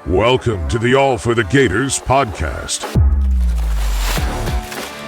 Welcome to the All for the Gators podcast.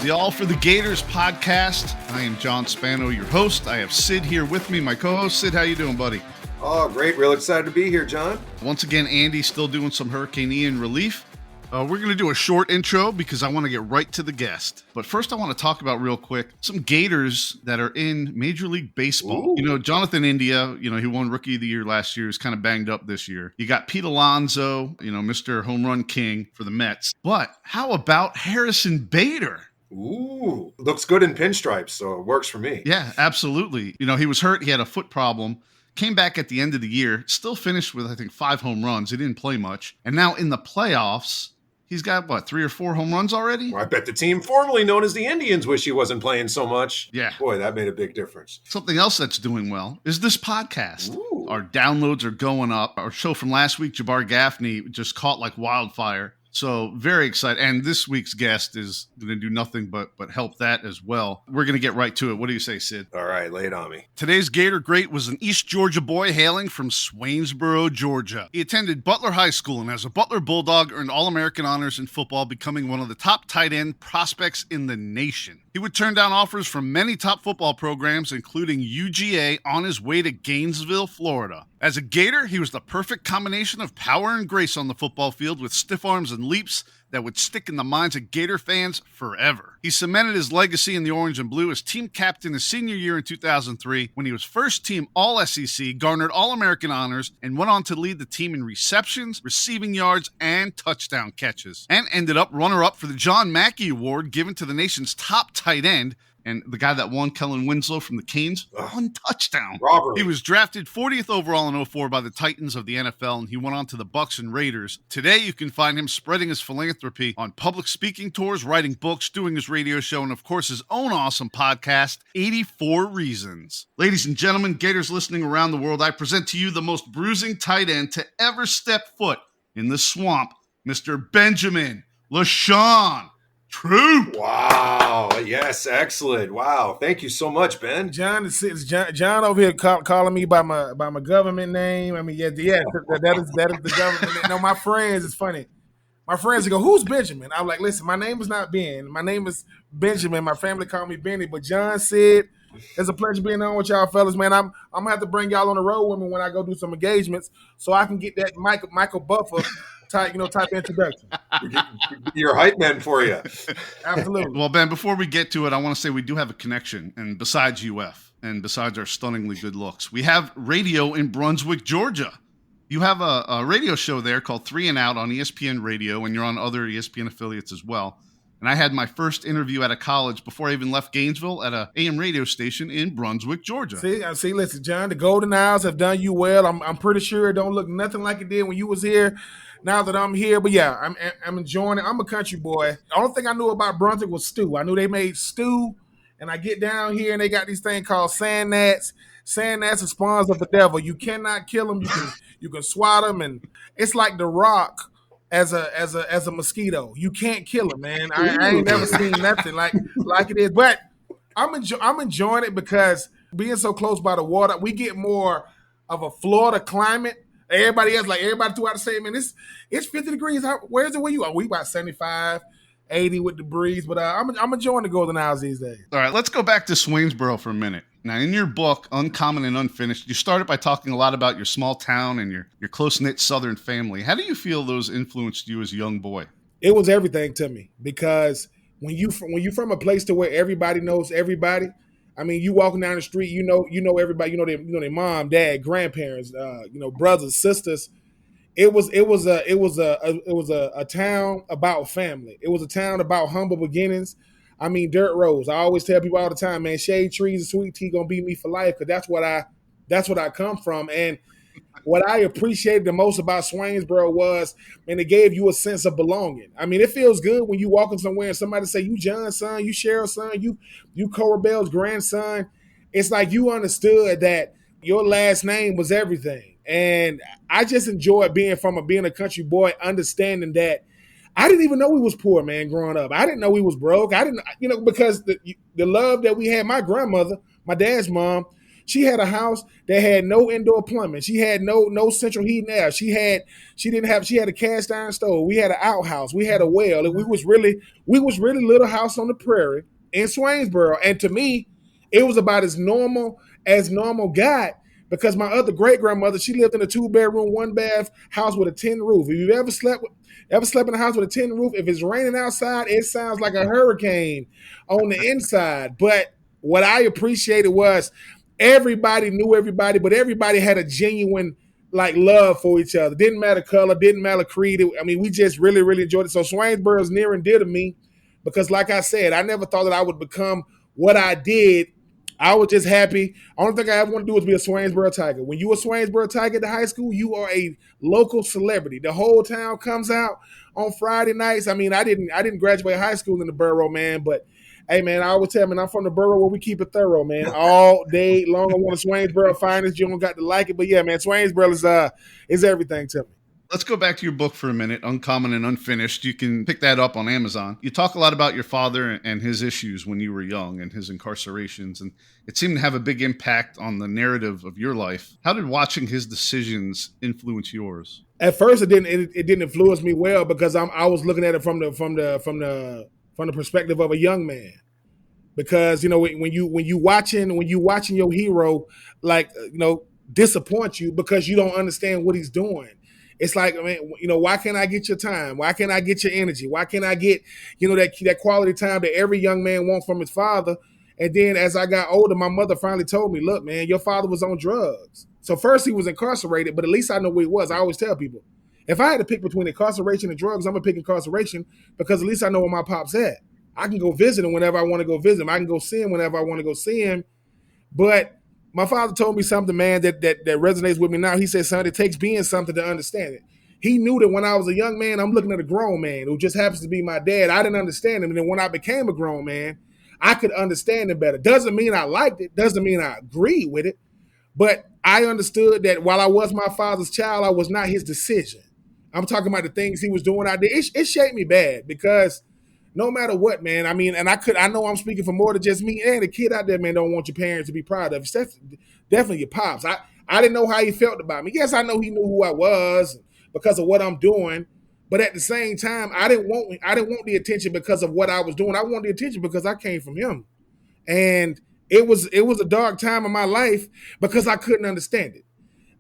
The All for the Gators podcast. I am John Spano, your host. I have Sid here with me, my co-host. Sid, how you doing, buddy? Oh, great. Real excited to be here, John. Once again, Andy's still doing some Hurricane Ian relief. We're going to do a short intro because I want to get right to the guest. But first, I want to talk about real quick some Gators that are in Major League Baseball. Ooh. You know, Jonathan India, he won Rookie of the Year last year. He's kind of banged up this year. You got Pete Alonso, Mr. Home Run King for the Mets. But how about Harrison Bader? Ooh, looks good in pinstripes, so it works for me. Yeah, absolutely. He was hurt. He had a foot problem. Came back at the end of the year, still finished with, I think, 5 home runs. He didn't play much. And now in the playoffs, he's got, 3 or 4 home runs already? Well, I bet the team formerly known as the Indians wish he wasn't playing so much. Yeah. Boy, that made a big difference. Something else that's doing well is this podcast. Ooh. Our downloads are going up. Our show from last week, Jabbar Gaffney, just caught like wildfire. So very excited. And this week's guest is going to do nothing but help that as well. We're going to get right to it. What do you say, Sid? All right, lay it on me. Today's Gator Great was an East Georgia boy hailing from Swainsboro, Georgia. He attended Butler High School and as a Butler Bulldog earned All-American honors in football, becoming one of the top tight end prospects in the nation. He would turn down offers from many top football programs, including UGA, on his way to Gainesville, Florida. As a Gator, he was the perfect combination of power and grace on the football field with stiff arms and leaps that would stick in the minds of Gator fans forever. He cemented his legacy in the orange and blue as team captain his senior year in 2003 when he was first team All-SEC, garnered All-American honors, and went on to lead the team in receptions, receiving yards, and touchdown catches. And ended up runner-up for the John Mackey Award given to the nation's top tight end, and the guy that won, Kellen Winslow from the Canes, 1 touchdown. Robert. He was drafted 40th overall in 2004 by the Titans of the NFL, and he went on to the Bucks and Raiders. Today, you can find him spreading his philanthropy on public speaking tours, writing books, doing his radio show, and of course, his own awesome podcast, 84 Reasons. Ladies and gentlemen, Gators listening around the world, I present to you the most bruising tight end to ever step foot in the swamp, Mr. Benjamin LaShawn Troupe. Wow. Yes, excellent. Wow. Thank you so much, Ben. John is John over here calling me by my government name. I mean, yeah, that is the government name. No, my friends, it's funny. My friends go, "Who's Benjamin?" I'm like, "Listen, my name is not Ben. My name is Benjamin. My family call me Benny." But John said, "It's a pleasure being on with y'all, fellas, man. I'm gonna have to bring y'all on the road with me when I go do some engagements, so I can get that Michael Buffer type introduction." Your hype man for you. Absolutely. Well, Ben, before we get to it, I want to say we do have a connection, and besides UF, and besides our stunningly good looks, we have radio in Brunswick, Georgia. You have a radio show there called 3 and Out on ESPN Radio, and you're on other ESPN affiliates as well. And I had my first interview at a college before I even left Gainesville at an AM radio station in Brunswick, Georgia. See, listen, John, the Golden Owls have done you well. I'm pretty sure it don't look nothing like it did when you was here. Now that I'm here, but yeah, I'm enjoying it. I'm a country boy. The only thing I knew about Brunswick was stew. I knew they made stew, and I get down here and they got these things called sand gnats. Sand gnats are spawns of the devil. You cannot kill them. You can swat them, and it's like the Rock as a mosquito. You can't kill them, man. I ain't never seen nothing like it is. But I'm enjoying it because being so close by the water, we get more of a Florida climate. Everybody throughout the state, man, it's 50 degrees. Where you are? We about 75, 80 with the breeze, but I'm enjoying the Golden Owls these days. All right, let's go back to Swainsboro for a minute. Now, in your book, Uncommon and Unfinished, you started by talking a lot about your small town and your close-knit Southern family. How do you feel those influenced you as a young boy? It was everything to me because when you from a place to where everybody knows everybody, I mean, you walking down the street, you know everybody, you know their mom, dad, grandparents, brothers, sisters. It was a town about family. It was a town about humble beginnings. I mean, dirt roads. I always tell people all the time, man, shade trees and sweet tea gonna be me for life because that's what I come from. And what I appreciated the most about Swainsboro was, man, it gave you a sense of belonging. I mean, it feels good when you walking somewhere and somebody say, "You John's son, you Cheryl's son, you Cora Bell's grandson." It's like you understood that your last name was everything. And I just enjoyed being a country boy, understanding that I didn't even know we was poor, man, growing up. I didn't know we was broke. I didn't, because the love that we had, my grandmother, my dad's mom, She had a house that had no indoor plumbing. She had no central heating air. She had a cast iron stove. We had an outhouse. We had a well. And we was really little house on the prairie in Swainsboro. And to me, it was about as normal got, because my other great grandmother, she lived in a 2-bedroom, 1-bath house with a tin roof. If you've ever slept in a house with a tin roof, if it's raining outside, it sounds like a hurricane on the inside. But what I appreciated was everybody knew everybody, but everybody had a genuine love for each other. Didn't matter color, didn't matter creed. I mean, we just really, really enjoyed it. So Swainsboro is near and dear to me because, like I said, I never thought that I would become what I did. I was just happy. Only thing I ever want to do was be a Swainsboro Tiger. When you a Swainsboro Tiger at the high school, you are a local celebrity. The whole town comes out on Friday nights. I mean, I didn't graduate high school in the borough, man, but hey, man, I always tell man, I'm from the borough where we keep it thorough, man. All day long. I want a Swainsboro finest. You don't got to like it, but yeah, man, Swainsboro is everything to me. Let's go back to your book for a minute, Uncommon and Unfinished. You can pick that up on Amazon. You talk a lot about your father and his issues when you were young and his incarcerations, and it seemed to have a big impact on the narrative of your life. How did watching his decisions influence yours? At first, it didn't influence me well because I was looking at it from the perspective of a young man. Because when you watching your hero disappoint you because you don't understand what he's doing. It's like, man, why can't I get your time? Why can't I get your energy? Why can't I get, that quality time that every young man wants from his father? And then as I got older, my mother finally told me, look, man, your father was on drugs. So first he was incarcerated, but at least I know where he was. I always tell people, if I had to pick between incarceration and drugs, I'm going to pick incarceration because at least I know where my pop's at. I can go visit him whenever I want to go visit him. I can go see him whenever I want to go see him. But my father told me something, man, that resonates with me now. He said, son, it takes being something to understand it. He knew that when I was a young man, I'm looking at a grown man who just happens to be my dad. I didn't understand him. And then when I became a grown man, I could understand him better. Doesn't mean I liked it. Doesn't mean I agreed with it. But I understood that while I was my father's child, I was not his decision. I'm talking about the things he was doing out there. It shaped me bad because no matter what, man, I mean, and I know I'm speaking for more than just me and the kid out there, man, don't want your parents to be proud of you. Definitely your pops. I didn't know how he felt about me. Yes, I know he knew who I was because of what I'm doing, but at the same time, I didn't want the attention because of what I was doing. I wanted the attention because I came from him. And it was a dark time in my life because I couldn't understand it.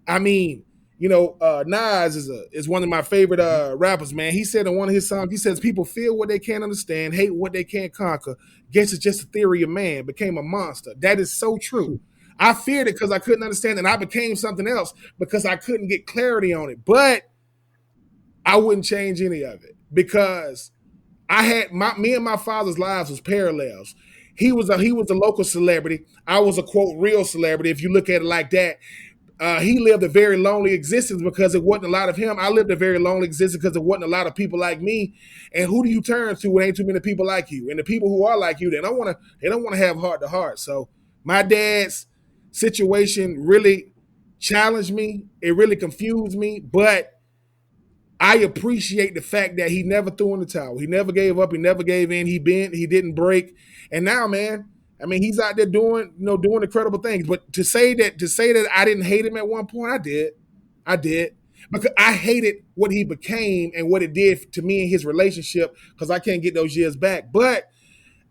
I mean, Nas is one of my favorite rappers, man. He said in one of his songs, he says, people feel what they can't understand, hate what they can't conquer. Guess it's just a theory of man, became a monster. That is so true. I feared it because I couldn't understand it, and I became something else because I couldn't get clarity on it. But I wouldn't change any of it because me and my father's lives was parallels. He was a local celebrity. I was a, quote, real celebrity, if you look at it like that. He lived a very lonely existence because it wasn't a lot of him. I lived a very lonely existence because it wasn't a lot of people like me. And who do you turn to when ain't too many people like you? And the people who are like you, they don't want to have heart to heart. So my dad's situation really challenged me. It really confused me, but I appreciate the fact that he never threw in the towel. He never gave up. He never gave in. He bent. He didn't break. And now, man, I mean, he's out there doing incredible things. But to say that I didn't hate him at one point, I did. Because I hated what he became and what it did to me and his relationship because I can't get those years back. But,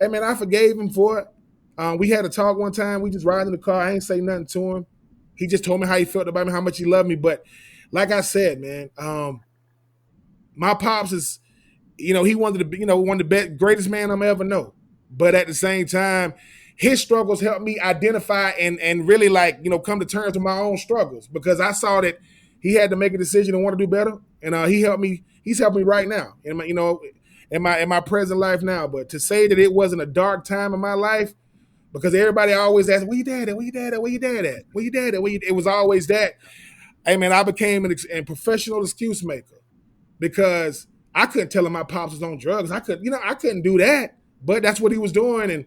hey, man, I forgave him for it. We had a talk one time. We just ride in the car. I ain't say nothing to him. He just told me how he felt about me, how much he loved me. But like I said, man, my pops is, he wanted to be, one of the best, greatest man I'm ever know. But at the same time, his struggles helped me identify and really come to terms with my own struggles because I saw that he had to make a decision and want to do better. And he's helped me right now in my present life now. But to say that it wasn't a dark time in my life, because everybody always asks, where you dad at? Where you dad at? Where you dad at? Where you dad at? It was always that. Hey, man, I became a professional excuse maker because I couldn't tell him my pops was on drugs. I couldn't do that, but that's what he was doing. And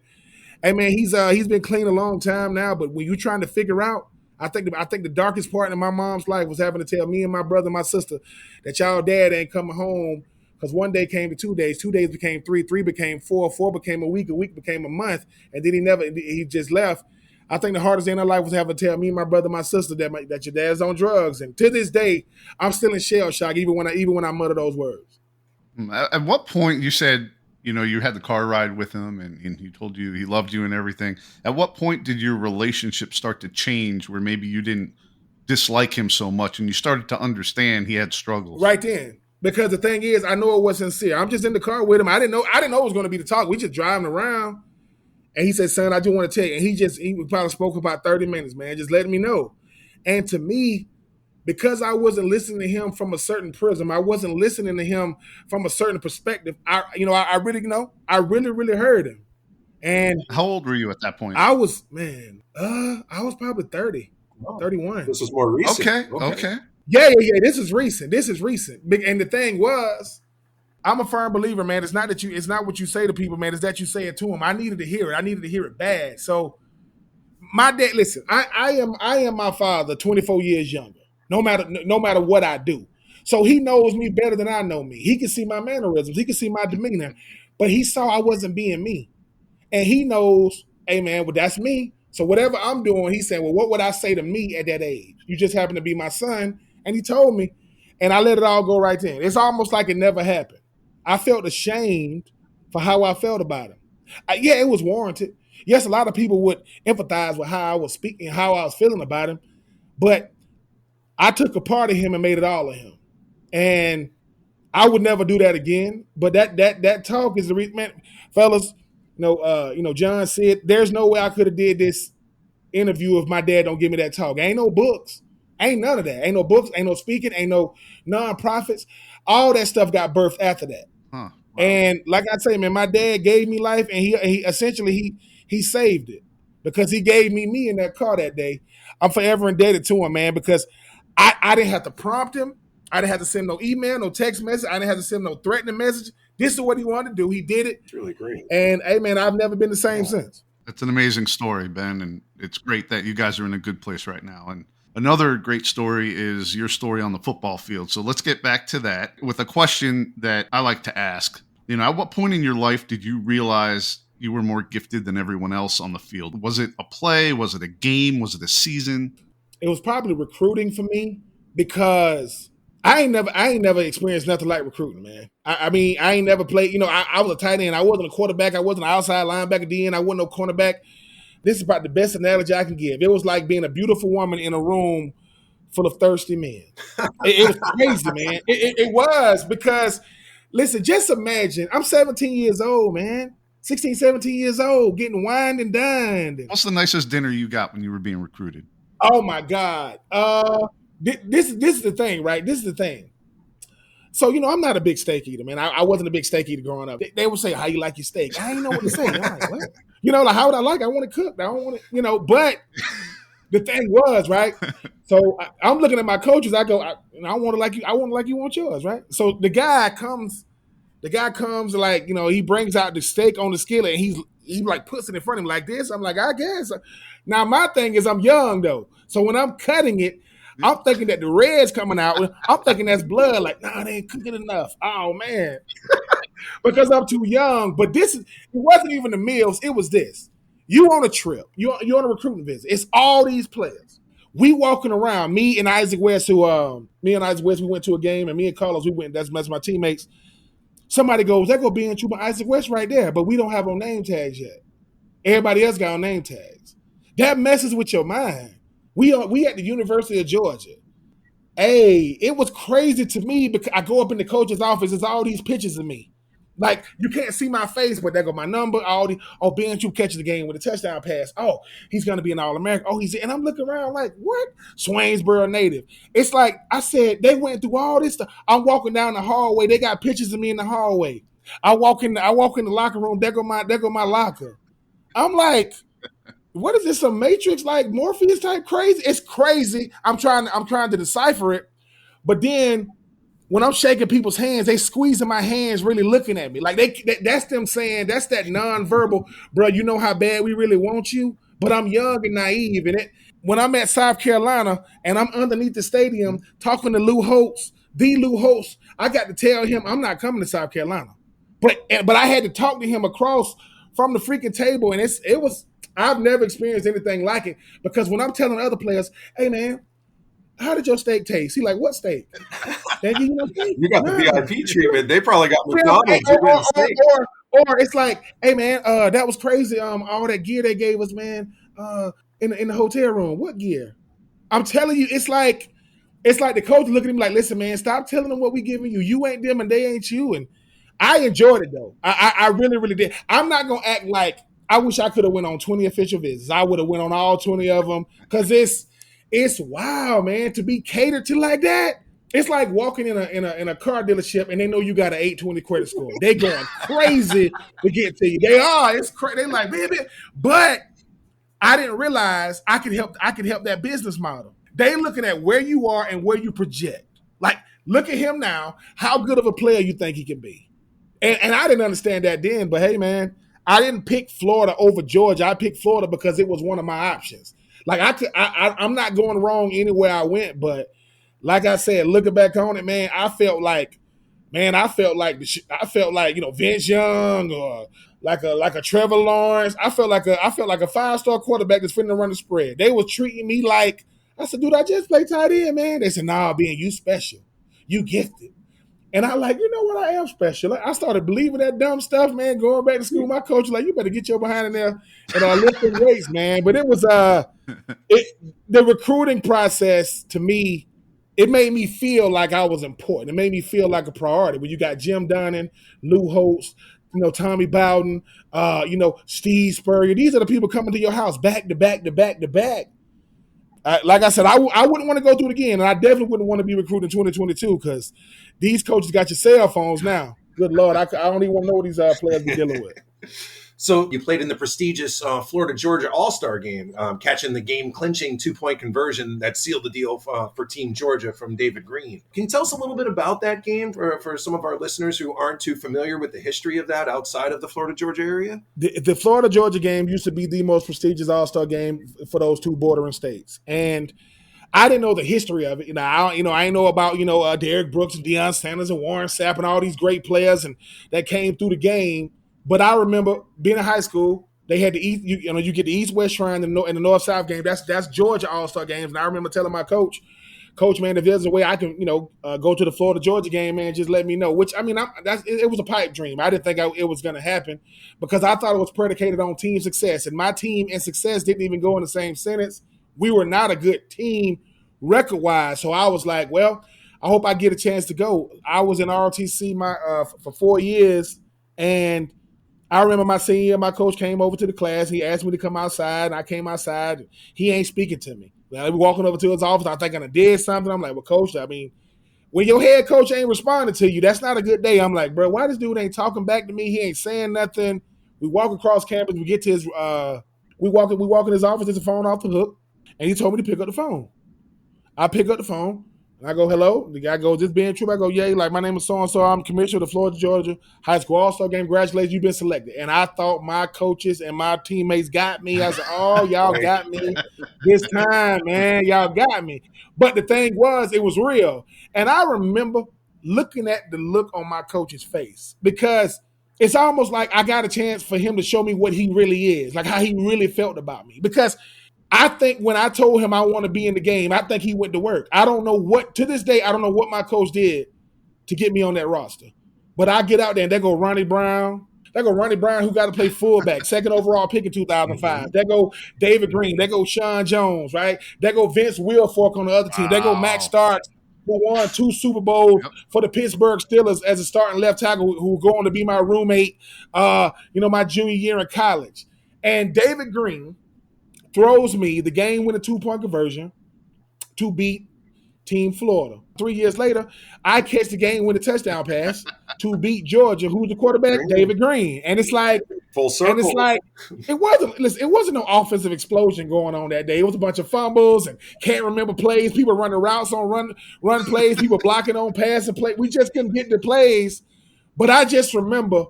hey, man, he's been clean a long time now. But when you're trying to figure out, I think the darkest part in my mom's life was having to tell me and my brother and my sister that y'all dad ain't coming home because one day came to 2 days, 2 days became 3, 3 became 4, 4 became a week became a month, and then he just left. I think the hardest day in her life was having to tell me and my brother, my sister that your dad's on drugs. And to this day, I'm still in shell shock, even when I mutter those words. At what point you said, you had the car ride with him and he told you he loved you and everything. At what point did your relationship start to change where maybe you didn't dislike him so much and you started to understand he had struggles? Right then. Because the thing is, I know it was sincere. I'm just in the car with him. I didn't know it was going to be the talk. We just driving around. And he said, son, I just want to tell you. And he probably spoke for about 30 minutes, man, just letting me know. And to me, because I wasn't listening to him from a certain prism, I wasn't listening to him from a certain perspective, I really heard him. And how old were you at that point? I was probably 30, 31. This was more recent. Okay. Yeah. This is recent. And the thing was, I'm a firm believer, man. It's not what you say to people, man. It's that you say it to them. I needed to hear it. I needed to hear it bad. So my dad, listen, I am my father 24 years younger, no matter what I do. So he knows me better than I know me. He can see my mannerisms. He can see my demeanor, but he saw I wasn't being me. And he knows, hey man, well, that's me. So whatever I'm doing, he's saying, well, what would I say to me at that age? You just happen to be my son. And he told me, and I let it all go right then. It's almost like it never happened. I felt ashamed for how I felt about him. It was warranted. Yes, a lot of people would empathize with how I was speaking, how I was feeling about him, but I took a part of him and made it all of him. And I would never do that again. But that talk is the reason, man, fellas. John said, there's no way I could have did this interview if my dad don't give me that talk. Ain't no books. Ain't none of that. Ain't no books. Ain't no speaking. Ain't no nonprofits. All that stuff got birthed after that. Huh. Wow. And like I say, man, my dad gave me life, and he essentially he saved it because he gave me in that car that day. I'm forever indebted to him, man, because I didn't have to prompt him. I didn't have to send no email, no text message. I didn't have to send no threatening message. This is what he wanted to do. He did it. It's really great. And hey, man, I've never been the same since. That's an amazing story, Ben, and it's great that you guys are in a good place right now. And another great story is your story on the football field. So let's get back to that with a question that I like to ask. At what point in your life did you realize you were more gifted than everyone else on the field? Was it a play? Was it a game? Was it a season? It was probably recruiting for me because I ain't never experienced nothing like recruiting, man. I mean, I ain't never played. I was a tight end. I wasn't a quarterback. I wasn't an outside linebacker, DN. I wasn't no cornerback. This is about the best analogy I can give. It was like being a beautiful woman in a room full of thirsty men. It was crazy, man. It was because, listen, just imagine, I'm 17 years old, man. 16, 17 years old, getting wined and dined. What's the nicest dinner you got when you were being recruited? Oh, my God. This is the thing, right? This is the thing. So, I'm not a big steak eater, man. I wasn't a big steak eater growing up. They would say, how you like your steak? I ain't know what to say. I'm like, what? Like, how would I like it? I want it cooked. I don't want it, but the thing was, right? So I'm looking at my coaches. I go, I want it like you. I want it like you want yours, right? So the guy comes like, he brings out the steak on the skillet and he like puts it in front of him like this. I'm like, I guess. Now my thing is I'm young though. So when I'm cutting it, I'm thinking that the red's coming out. I'm thinking that's blood. Like, nah, they ain't cooking enough. Oh man. Because I'm too young. But it wasn't even the meals. It was this. You on a trip. You on a recruiting visit. It's all these players. We walking around. Me and Isaac West, we went to a game, and me and Carlos, we went. That's my teammates. Somebody goes, that go be in Troupe Isaac West right there, but we don't have on name tags yet. Everybody else got on name tags. That messes with your mind. We at the University of Georgia. Hey, it was crazy to me because I go up in the coach's office. There's all these pictures of me. Like, you can't see my face, but there go my number. Ben Troupe catches the game with a touchdown pass. Oh, he's going to be an All-American. Oh, and I'm looking around like, what? Swainsboro native. It's like, I said, they went through all this stuff. I'm walking down the hallway. They got pictures of me in the hallway. I walk in the locker room. There go my locker. I'm like, what is this, some Matrix like Morpheus type crazy? It's crazy. I'm trying to decipher it. But then when I'm shaking people's hands, they squeezing my hands, really looking at me. Like that's them saying, that's that nonverbal, bro, you know how bad we really want you? But I'm young and naive. And when I'm at South Carolina and I'm underneath the stadium talking to Lou Holtz, I got to tell him I'm not coming to South Carolina. But I had to talk to him across from the freaking table, and it was I've never experienced anything like it, because when I'm telling other players, hey man, how did your steak taste? He like, what steak? They give you no steak. You got the Nah. VIP treatment. They probably got Or, McDonald's. You're getting steak. or it's like, hey man, that was crazy. All that gear they gave us, man, in the hotel room. What gear? I'm telling you, it's like the coach looking at him like, listen, man, stop telling them what we giving you. You ain't them and they ain't you. And I enjoyed it though. I really, really did. I'm not gonna act like I wish I could have went on 20 official visits. I would have went on all 20 of them, because it's wild, man, to be catered to like that. It's like walking in a car dealership and they know you got an 820 credit score. They going crazy to get to you. They are. It's crazy. They like, baby, but I didn't realize I could help that business model. They looking at where you are and where you project. Like, look at him now. How good of a player you think he can be? And I didn't understand that then. But hey, man, I didn't pick Florida over Georgia. I picked Florida because it was one of my options. Like I'm not going wrong anywhere I went. But like I said, looking back on it, man, I felt like Vince Young, or like a Trevor Lawrence. I felt like a 5-star quarterback that's finna run the spread. They was treating me like, I said, dude, I just play tight end, man. They said, nah, being you special, you gifted. And I like, you know what, I am special. I started believing that dumb stuff, man. Going back to school, my coach was like, you better get your behind in there and lifting weights, man. But it was the recruiting process to me. It made me feel like I was important. It made me feel like a priority. When you got Jim Dunning, Lou Holtz, Tommy Bowden, Steve Spurrier. These are the people coming to your house back to back to back to back. Like I said, I wouldn't want to go through it again, and I definitely wouldn't want to be recruiting in 2022, because these coaches got your cell phones now. Good Lord, I don't even want to know what these players be dealing with. So you played in the prestigious Florida-Georgia All-Star game, catching the game-clinching 2-point conversion that sealed the deal for Team Georgia from David Green. Can you tell us a little bit about that game for some of our listeners who aren't too familiar with the history of that outside of the Florida-Georgia area? The Florida-Georgia game used to be the most prestigious All-Star game for those two bordering states. And I didn't know the history of it. I didn't know about, Derrick Brooks and Deion Sanders and Warren Sapp and all these great players and that came through the game. But I remember being in high school, they had the East, you get the East-West Shrine and the North-South game. That's Georgia All-Star games. And I remember telling my coach, man, if there's a way I can, go to the Florida-Georgia game, man, just let me know. Which, it was a pipe dream. I didn't think it was going to happen, because I thought it was predicated on team success. And my team and success didn't even go in the same sentence. We were not a good team record-wise. So I was like, well, I hope I get a chance to go. I was in ROTC for 4 years, and I remember my senior year, my coach came over to the class. He asked me to come outside, and I came outside. He ain't speaking to me. I was walking over to his office. I think I did something. I'm like, well, coach, when your head coach ain't responding to you, that's not a good day. I'm like, bro, why this dude ain't talking back to me? He ain't saying nothing. We walk across campus. We get to his we walk in his office. There's a phone off the hook, and he told me to pick up the phone. I pick up the phone. And I go, hello. The guy goes, this being Troupe? I go, yeah. Like, my name is so-and-so. I'm commissioner of the Florida-Georgia High School All-Star Game. Congratulations, you've been selected. And I thought my coaches and my teammates got me. I said, oh, y'all got me this time, man. Y'all got me. But the thing was, it was real. And I remember looking at the look on my coach's face, because it's almost like I got a chance for him to show me what he really is, like how he really felt about me. Because I think when I told him I want to be in the game, I think he went to work. To this day, I don't know what my coach did to get me on that roster. But I get out there and there go Ronnie Brown. There go Ronnie Brown, who got to play fullback, second overall pick in 2005. There go David Green. There go Sean Jones, right? There go Vince Wilfork on the other team. There go Max Starks, who won 2 Super Bowls for the Pittsburgh Steelers as a starting left tackle, who was going to be my roommate, my junior year in college. And David Green throws me the game-winning 2-point conversion to beat Team Florida. 3 years later, I catch the game-winning touchdown pass to beat Georgia. Who's the quarterback? David Green. And it's like full circle. And it's like it wasn't no offensive explosion going on that day. It was a bunch of fumbles and can't remember plays. People running routes on run plays. People blocking on passing play. We just couldn't get the plays. But I just remember,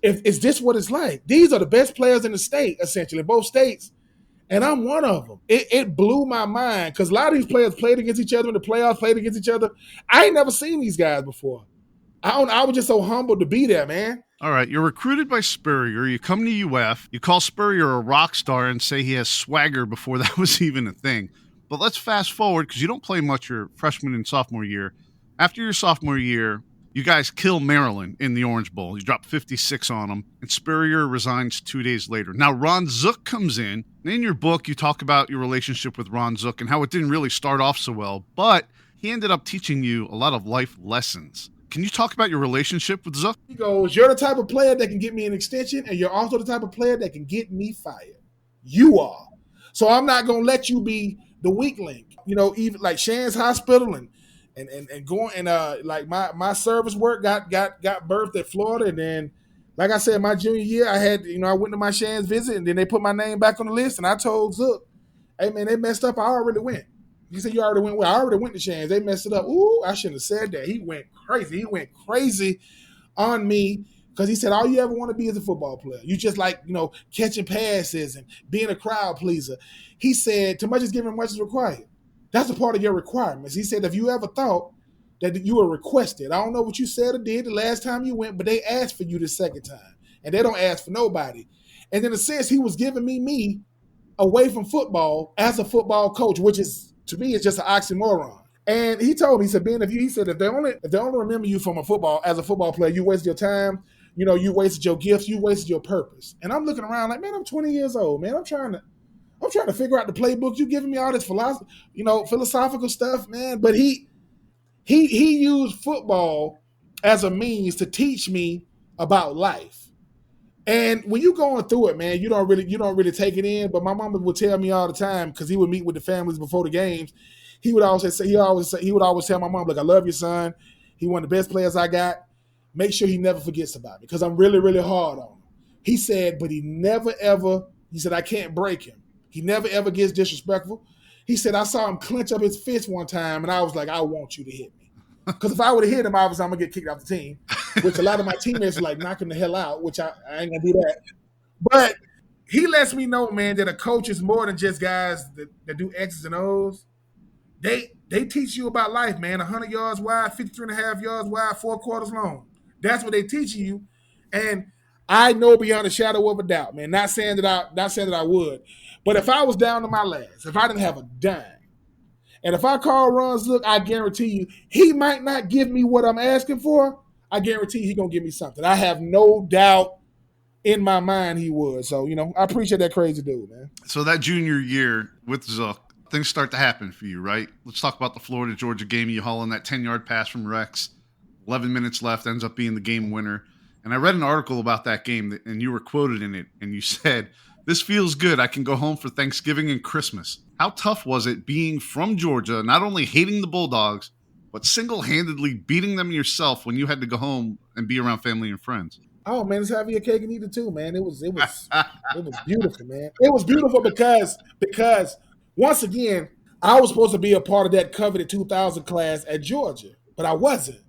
is this what it's like? These are the best players in the state, essentially, both states. And I'm one of them. It blew my mind, because a lot of these players played against each other in the playoffs, played against each other. I ain't never seen these guys before. I was just so humbled to be there, man. All right, you're recruited by Spurrier. You come to UF. You call Spurrier a rock star and say he has swagger before that was even a thing. But let's fast forward because you don't play much your freshman and sophomore year. After your sophomore year, you guys kill Maryland in the Orange Bowl. You drop 56 on them, and Spurrier resigns 2 days later. Now, Ron Zook comes in. And in your book, you talk about your relationship with Ron Zook and how it didn't really start off so well, but he ended up teaching you a lot of life lessons. Can you talk about your relationship with Zook? He goes, you're the type of player that can get me an extension, and you're also the type of player that can get me fired. You are. So I'm not going to let you be the weak link. You know, even like Shands Hospital and going and like my service work got birthed at Florida, and then like I said, my junior year I had, I went to my Shands visit, and then they put my name back on the list, and I told Zook, hey man, they messed up. I already went. He said, you already went well. I already went to Shands. They messed it up. Ooh, I shouldn't have said that. He went crazy. He went crazy on me because he said, all you ever want to be is a football player. You just like, catching passes and being a crowd pleaser. He said, too much is given, much is required. That's a part of your requirements. He said, if you ever thought that you were requested, I don't know what you said or did the last time you went, but they asked for you the second time. And they don't ask for nobody. And in a sense, he was giving me away from football as a football coach, which is, to me, it's just an oxymoron. And he told me, he said, Ben, if they only remember you from a football player, you wasted your time, you wasted your gifts, you wasted your purpose. And I'm looking around like, man, I'm 20 years old, man. I'm trying to figure out the playbook. You giving me all this philosophical stuff, man. But he used football as a means to teach me about life. And when you're going through it, man, you don't really take it in. But my mama would tell me all the time, because he would meet with the families before the games. He would always tell my mom, look, I love your son. He one of the best players I got. Make sure he never forgets about me, because I'm really, really hard on him. He said, but he said, I can't break him. He never ever gets disrespectful. He said, I saw him clench up his fist one time, and I was like, I want you to hit me. Because if I would have hit him, obviously I'm going to get kicked off the team, which a lot of my teammates were like, knock him the hell out, which I ain't going to do that. But he lets me know, man, that a coach is more than just guys that do X's and O's. They teach you about life, man. 100 yards wide, 53.5 yards wide, 4 quarters long. That's what they teach you. And I know beyond a shadow of a doubt, man, not saying that I would, but if I was down to my last, if I didn't have a dime, and if I call Ron Zook, I guarantee you, he might not give me what I'm asking for. I guarantee he's going to give me something. I have no doubt in my mind he would. So, I appreciate that crazy dude, man. So that junior year with Zook, things start to happen for you, right? Let's talk about the Florida-Georgia game. You haul in that 10-yard pass from Rex. 11 minutes left, ends up being the game winner. And I read an article about that game, and you were quoted in it, and you said, this feels good. I can go home for Thanksgiving and Christmas. How tough was it being from Georgia, not only hating the Bulldogs, but single-handedly beating them yourself when you had to go home and be around family and friends? Oh, man, it's have your cake and eat it too, man. It was beautiful, man. It was beautiful because once again, I was supposed to be a part of that coveted 2000 class at Georgia, but I wasn't.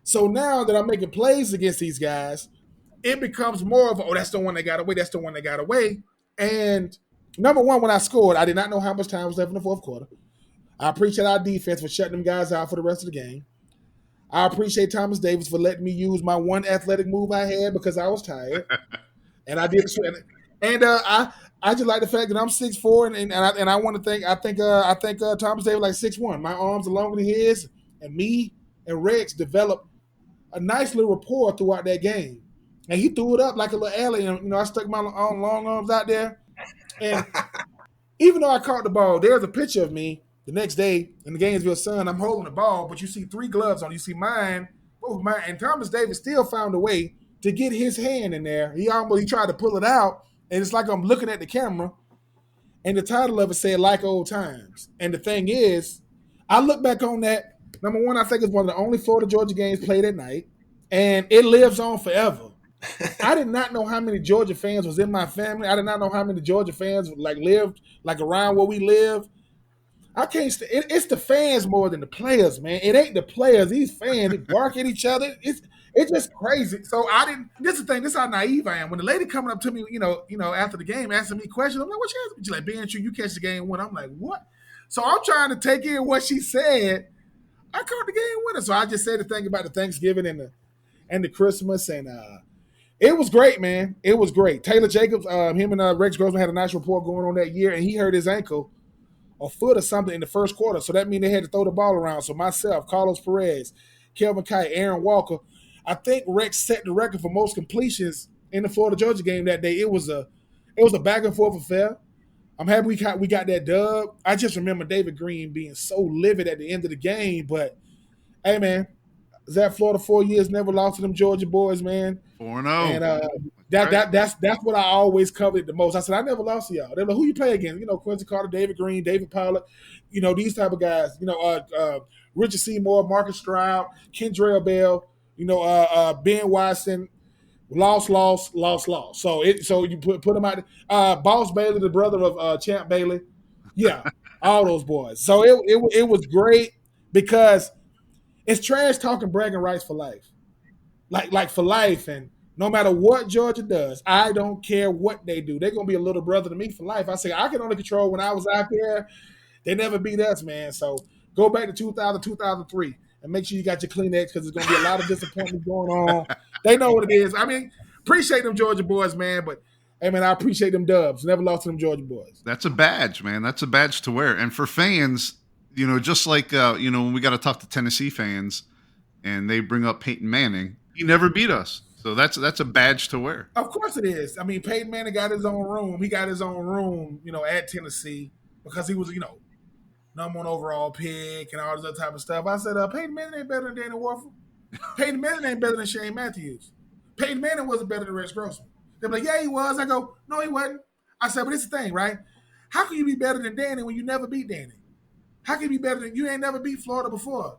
So now that I'm making plays against these guys, it becomes more of, that's the one that got away, that's the one that got away. And number one, when I scored, I did not know how much time was left in the fourth quarter. I appreciate our defense for shutting them guys out for the rest of the game. I appreciate Thomas Davis for letting me use my one athletic move I had because I was tired. And I did. And I just like the fact that I'm 6'4", and I want to think, I think Thomas Davis like 6'1". My arms are longer than his, and me and Rex developed a nice little rapport throughout that game. And he threw it up like a little alley, and I stuck my long arms out there. And even though I caught the ball, there's a picture of me the next day in the Gainesville Sun. I'm holding the ball, but you see 3 gloves on. You see mine, both mine, and Thomas Davis still found a way to get his hand in there. He tried to pull it out, and it's like I'm looking at the camera, and the title of it said "Like Old Times." And the thing is, I look back on that. Number one, I think it's one of the only Florida-Georgia games played at night, and it lives on forever. I did not know how many Georgia fans was in my family. I did not know how many Georgia fans lived around where we live. I can't. It's the fans more than the players, man. It ain't the players. These fans, they bark at each other. It's just crazy. So I didn't. This is the thing. This is how naive I am. When the lady coming up to me, after the game, asking me questions, I'm like, "What you asking?" She's like, "Ben, you catch the game winner." I'm like, "What?" So I'm trying to take in what she said. I caught the game winner. So I just said the thing about the Thanksgiving and and the Christmas, and it was great, man. It was great. Taylor Jacobs, him and Rex Grossman had a nice report going on that year, and he hurt his ankle or foot or something in the first quarter. So that means they had to throw the ball around. So myself, Carlos Perez, Kelvin Kite, Aaron Walker, I think Rex set the record for most completions in the Florida Georgia game that day. It was a back and forth affair. I'm happy we got that dub. I just remember David Green being so livid at the end of the game. But hey, man, that Florida 4 years never lost to them Georgia boys, man. 4-0. And that's what I always covered the most. I said I never lost to y'all. They're like, who you play against? Quincy Carter, David Green, David Pollack, these type of guys. Richard Seymour, Marcus Stroud, Kendrell Bell, Ben Watson. Lost. So you put him out. Boss Bailey, the brother of Champ Bailey, yeah, all those boys. So it was great because it's trash talking bragging rights for life, like for life. And no matter what Georgia does, I don't care what they do. They're gonna be a little brother to me for life. I say I can only control when I was out there. They never beat us, man. So go back to 2000, 2003. And make sure you got your Kleenex because there's going to be a lot of disappointment going on. They know what it is. I mean, appreciate them Georgia boys, man. But, hey, man, I appreciate them dubs. Never lost to them Georgia boys. That's a badge, man. That's a badge to wear. And for fans, just like, when we got to talk to Tennessee fans and they bring up Peyton Manning, he never beat us. So that's a badge to wear. Of course it is. I mean, Peyton Manning got his own room. He got his own room, at Tennessee because he was, number one overall pick and all this other type of stuff. I said, Peyton Manning ain't better than Danny Warfel. Peyton Manning ain't better than Shane Matthews. Peyton Manning wasn't better than Rex Grossman. They're like, yeah, he was. I go, no, he wasn't. I said, but it's the thing, right? How can you be better than Danny when you never beat Danny? How can you be better than you ain't never beat Florida before?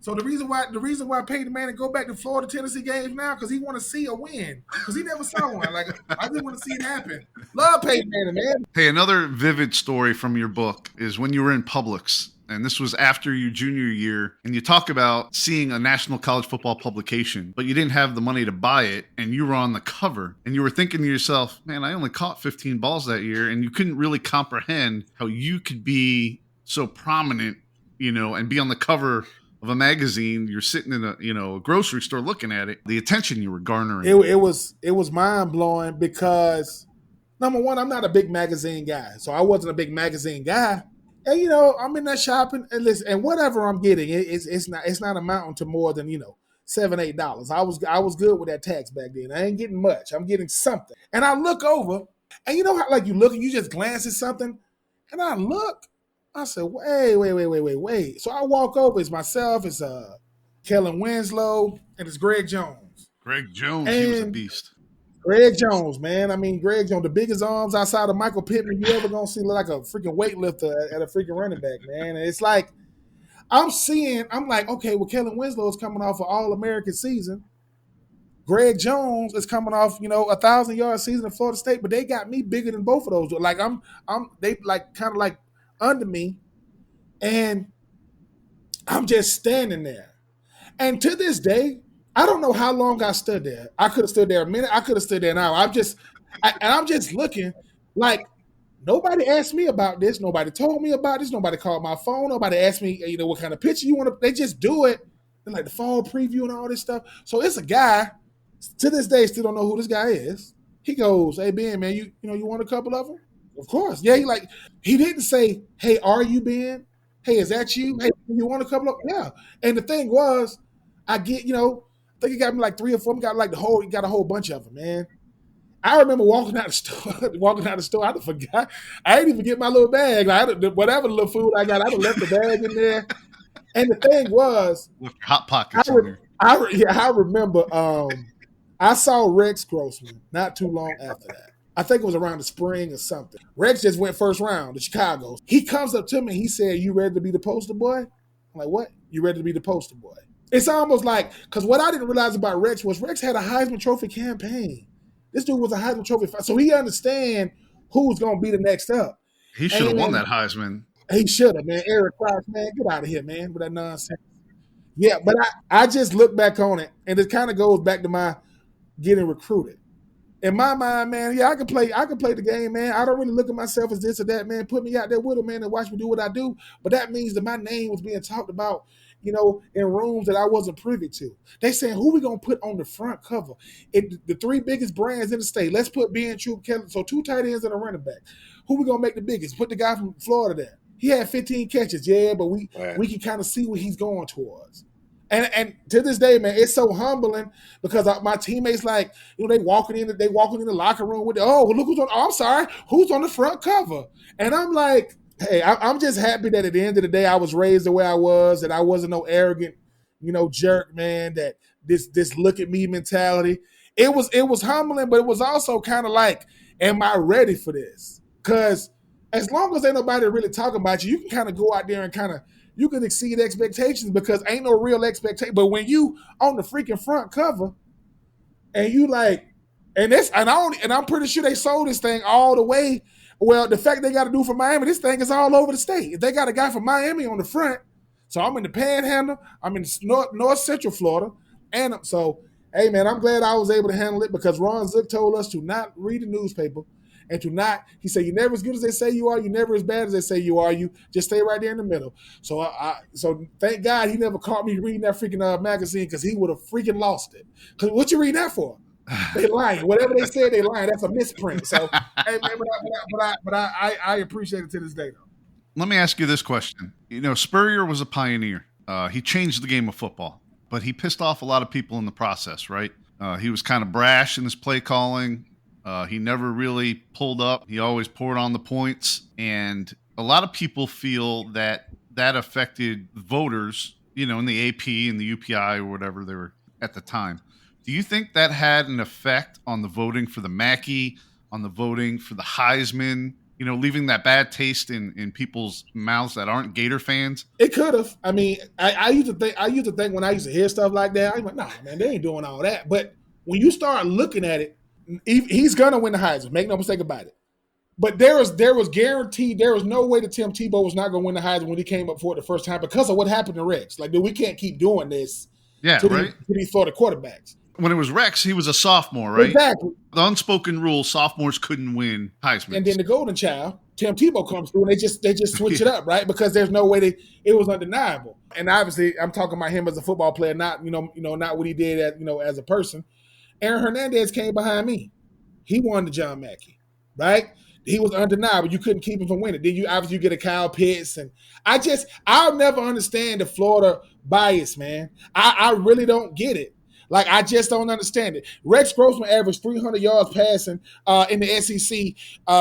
So the reason why Peyton Manning go back to Florida Tennessee games now because he want to see a win because he never saw one. Like I just want to see it happen. Love Peyton Manning, man. Hey, another vivid story from your book is when you were in Publix, and this was after your junior year, and you talk about seeing a national college football publication, but you didn't have the money to buy it, and you were on the cover, and you were thinking to yourself, man, I only caught 15 balls that year, and you couldn't really comprehend how you could be so prominent, and be on the cover of a magazine. You're sitting in a grocery store looking at it. The attention you were garnering. It was mind blowing because number one, I'm not a big magazine guy, so I wasn't a big magazine guy. And I'm in that shopping and listen, and whatever I'm getting, it's not amounting to more than $7-8. I was good with that tax back then. I ain't getting much. I'm getting something, and I look over, and how like you look and you just glance at something, and I look. I said, wait. So I walk over. It's myself. It's Kellen Winslow, and it's Greg Jones. Greg Jones, he was a beast. Greg Jones, man. I mean, Greg Jones, the biggest arms outside of Michael Pittman you ever gonna see, like a freaking weightlifter at a freaking running back, man. And it's like I'm like, okay, well, Kellen Winslow is coming off an All-American season. Greg Jones is coming off, 1,000-yard season in Florida State, but they got me bigger than both of those. Like they like kind of like under me, and I'm just standing there. And to this day, I don't know how long I stood there. I could have stood there a minute. I could have stood there an hour. I'm just looking like nobody asked me about this. Nobody told me about this. Nobody called my phone. Nobody asked me, what kind of picture you want to. They just do it. And like the fall preview and all this stuff. So it's a guy. To this day, still don't know who this guy is. He goes, "Hey Ben, man, you want a couple of them?" Of course. Yeah, he didn't say, "Hey, are you Ben? Hey, is that you? Hey, you want a couple of them?" Yeah. And the thing was, I get, I think he got me like 3 or 4. He got a whole bunch of them, man. I remember walking out the store. I forgot. I didn't even get my little bag. Like, whatever little food I got, I left the bag in there. And the thing was, with hot pockets in there. I remember I saw Rex Grossman not too long after that. I think it was around the spring or something. Rex just went first round to Chicago. He comes up to me. He said, "You ready to be the poster boy?" I'm like, "What? You ready to be the poster boy?" It's almost like, because what I didn't realize about Rex was Rex had a Heisman Trophy campaign. This dude was a Heisman Trophy, so he understand who's going to be the next up. He should have won that Heisman. He should have, man. Eric Price, man, get out of here, man, with that nonsense. Yeah, but I just look back on it, and it kind of goes back to my getting recruited. In my mind, man, yeah, I can play the game, man. I don't really look at myself as this or that, man. Put me out there with him, man, and watch me do what I do. But that means that my name was being talked about in rooms that I wasn't privy to. They saying, who we going to put on the front cover? The three biggest brands in the state. Let's put Ben, Troupe, Kelly. So 2 tight ends and a running back. Who we going to make the biggest? Put the guy from Florida there. He had 15 catches. Yeah, but we can kind of see what he's going towards. And to this day, man, it's so humbling because my teammates, like, they walking in the locker room with, look who's on. Oh, I'm sorry, who's on the front cover? And I'm like, hey, I'm just happy that at the end of the day, I was raised the way I was, that I wasn't no arrogant, jerk, man. That this look at me mentality. It was humbling, but it was also kind of like, am I ready for this? Because as long as ain't nobody really talking about you, you can kind of go out there and you can exceed expectations because ain't no real expectation. But when you on the freaking front cover and you like, and I'm pretty sure they sold this thing all the way. Well, the fact they got to do for Miami, this thing is all over the state. If they got a guy from Miami on the front, so I'm in the Panhandle, I'm in North Central Florida, and so, hey man, I'm glad I was able to handle it because Ron Zook told us to not read the newspaper. And to not, he said, you're never as good as they say you are. You're never as bad as they say you are. You just stay right there in the middle. So so thank God he never caught me reading that freaking magazine because he would have freaking lost it. Because what you reading that for? They lying. Whatever they said, they lying. That's a misprint. So, hey, man, but I appreciate it to this day, though. Let me ask you this question. Spurrier was a pioneer. He changed the game of football, but he pissed off a lot of people in the process, right? He was kind of brash in his play calling. He never really pulled up. He always poured on the points. And a lot of people feel that affected voters, in the AP and the UPI or whatever they were at the time. Do you think that had an effect on the voting for the Mackey, on the voting for the Heisman, leaving that bad taste in people's mouths that aren't Gator fans? It could have. I mean, I used to think when I used to hear stuff like that, I'm like, nah, man, they ain't doing all that. But when you start looking at it, he's gonna win the Heisman. Make no mistake about it. But there was guaranteed there was no way that Tim Tebow was not gonna win the Heisman when he came up for it the first time because of what happened to Rex. Like, dude, we can't keep doing this. To these Florida quarterbacks. When it was Rex, he was a sophomore, right? Exactly. The unspoken rule: sophomores couldn't win Heisman. And then the golden child, Tim Tebow, comes through, and they just switch it up, right? Because there's no way it was undeniable. And obviously, I'm talking about him as a football player, not not what he did as a person. Aaron Hernandez came behind me. He won the John Mackey, right? He was undeniable. You couldn't keep him from winning. Then you get a Kyle Pitts. And I'll never understand the Florida bias, man. I really don't get it. Like, I just don't understand it. Rex Grossman averaged 300 yards passing in the SEC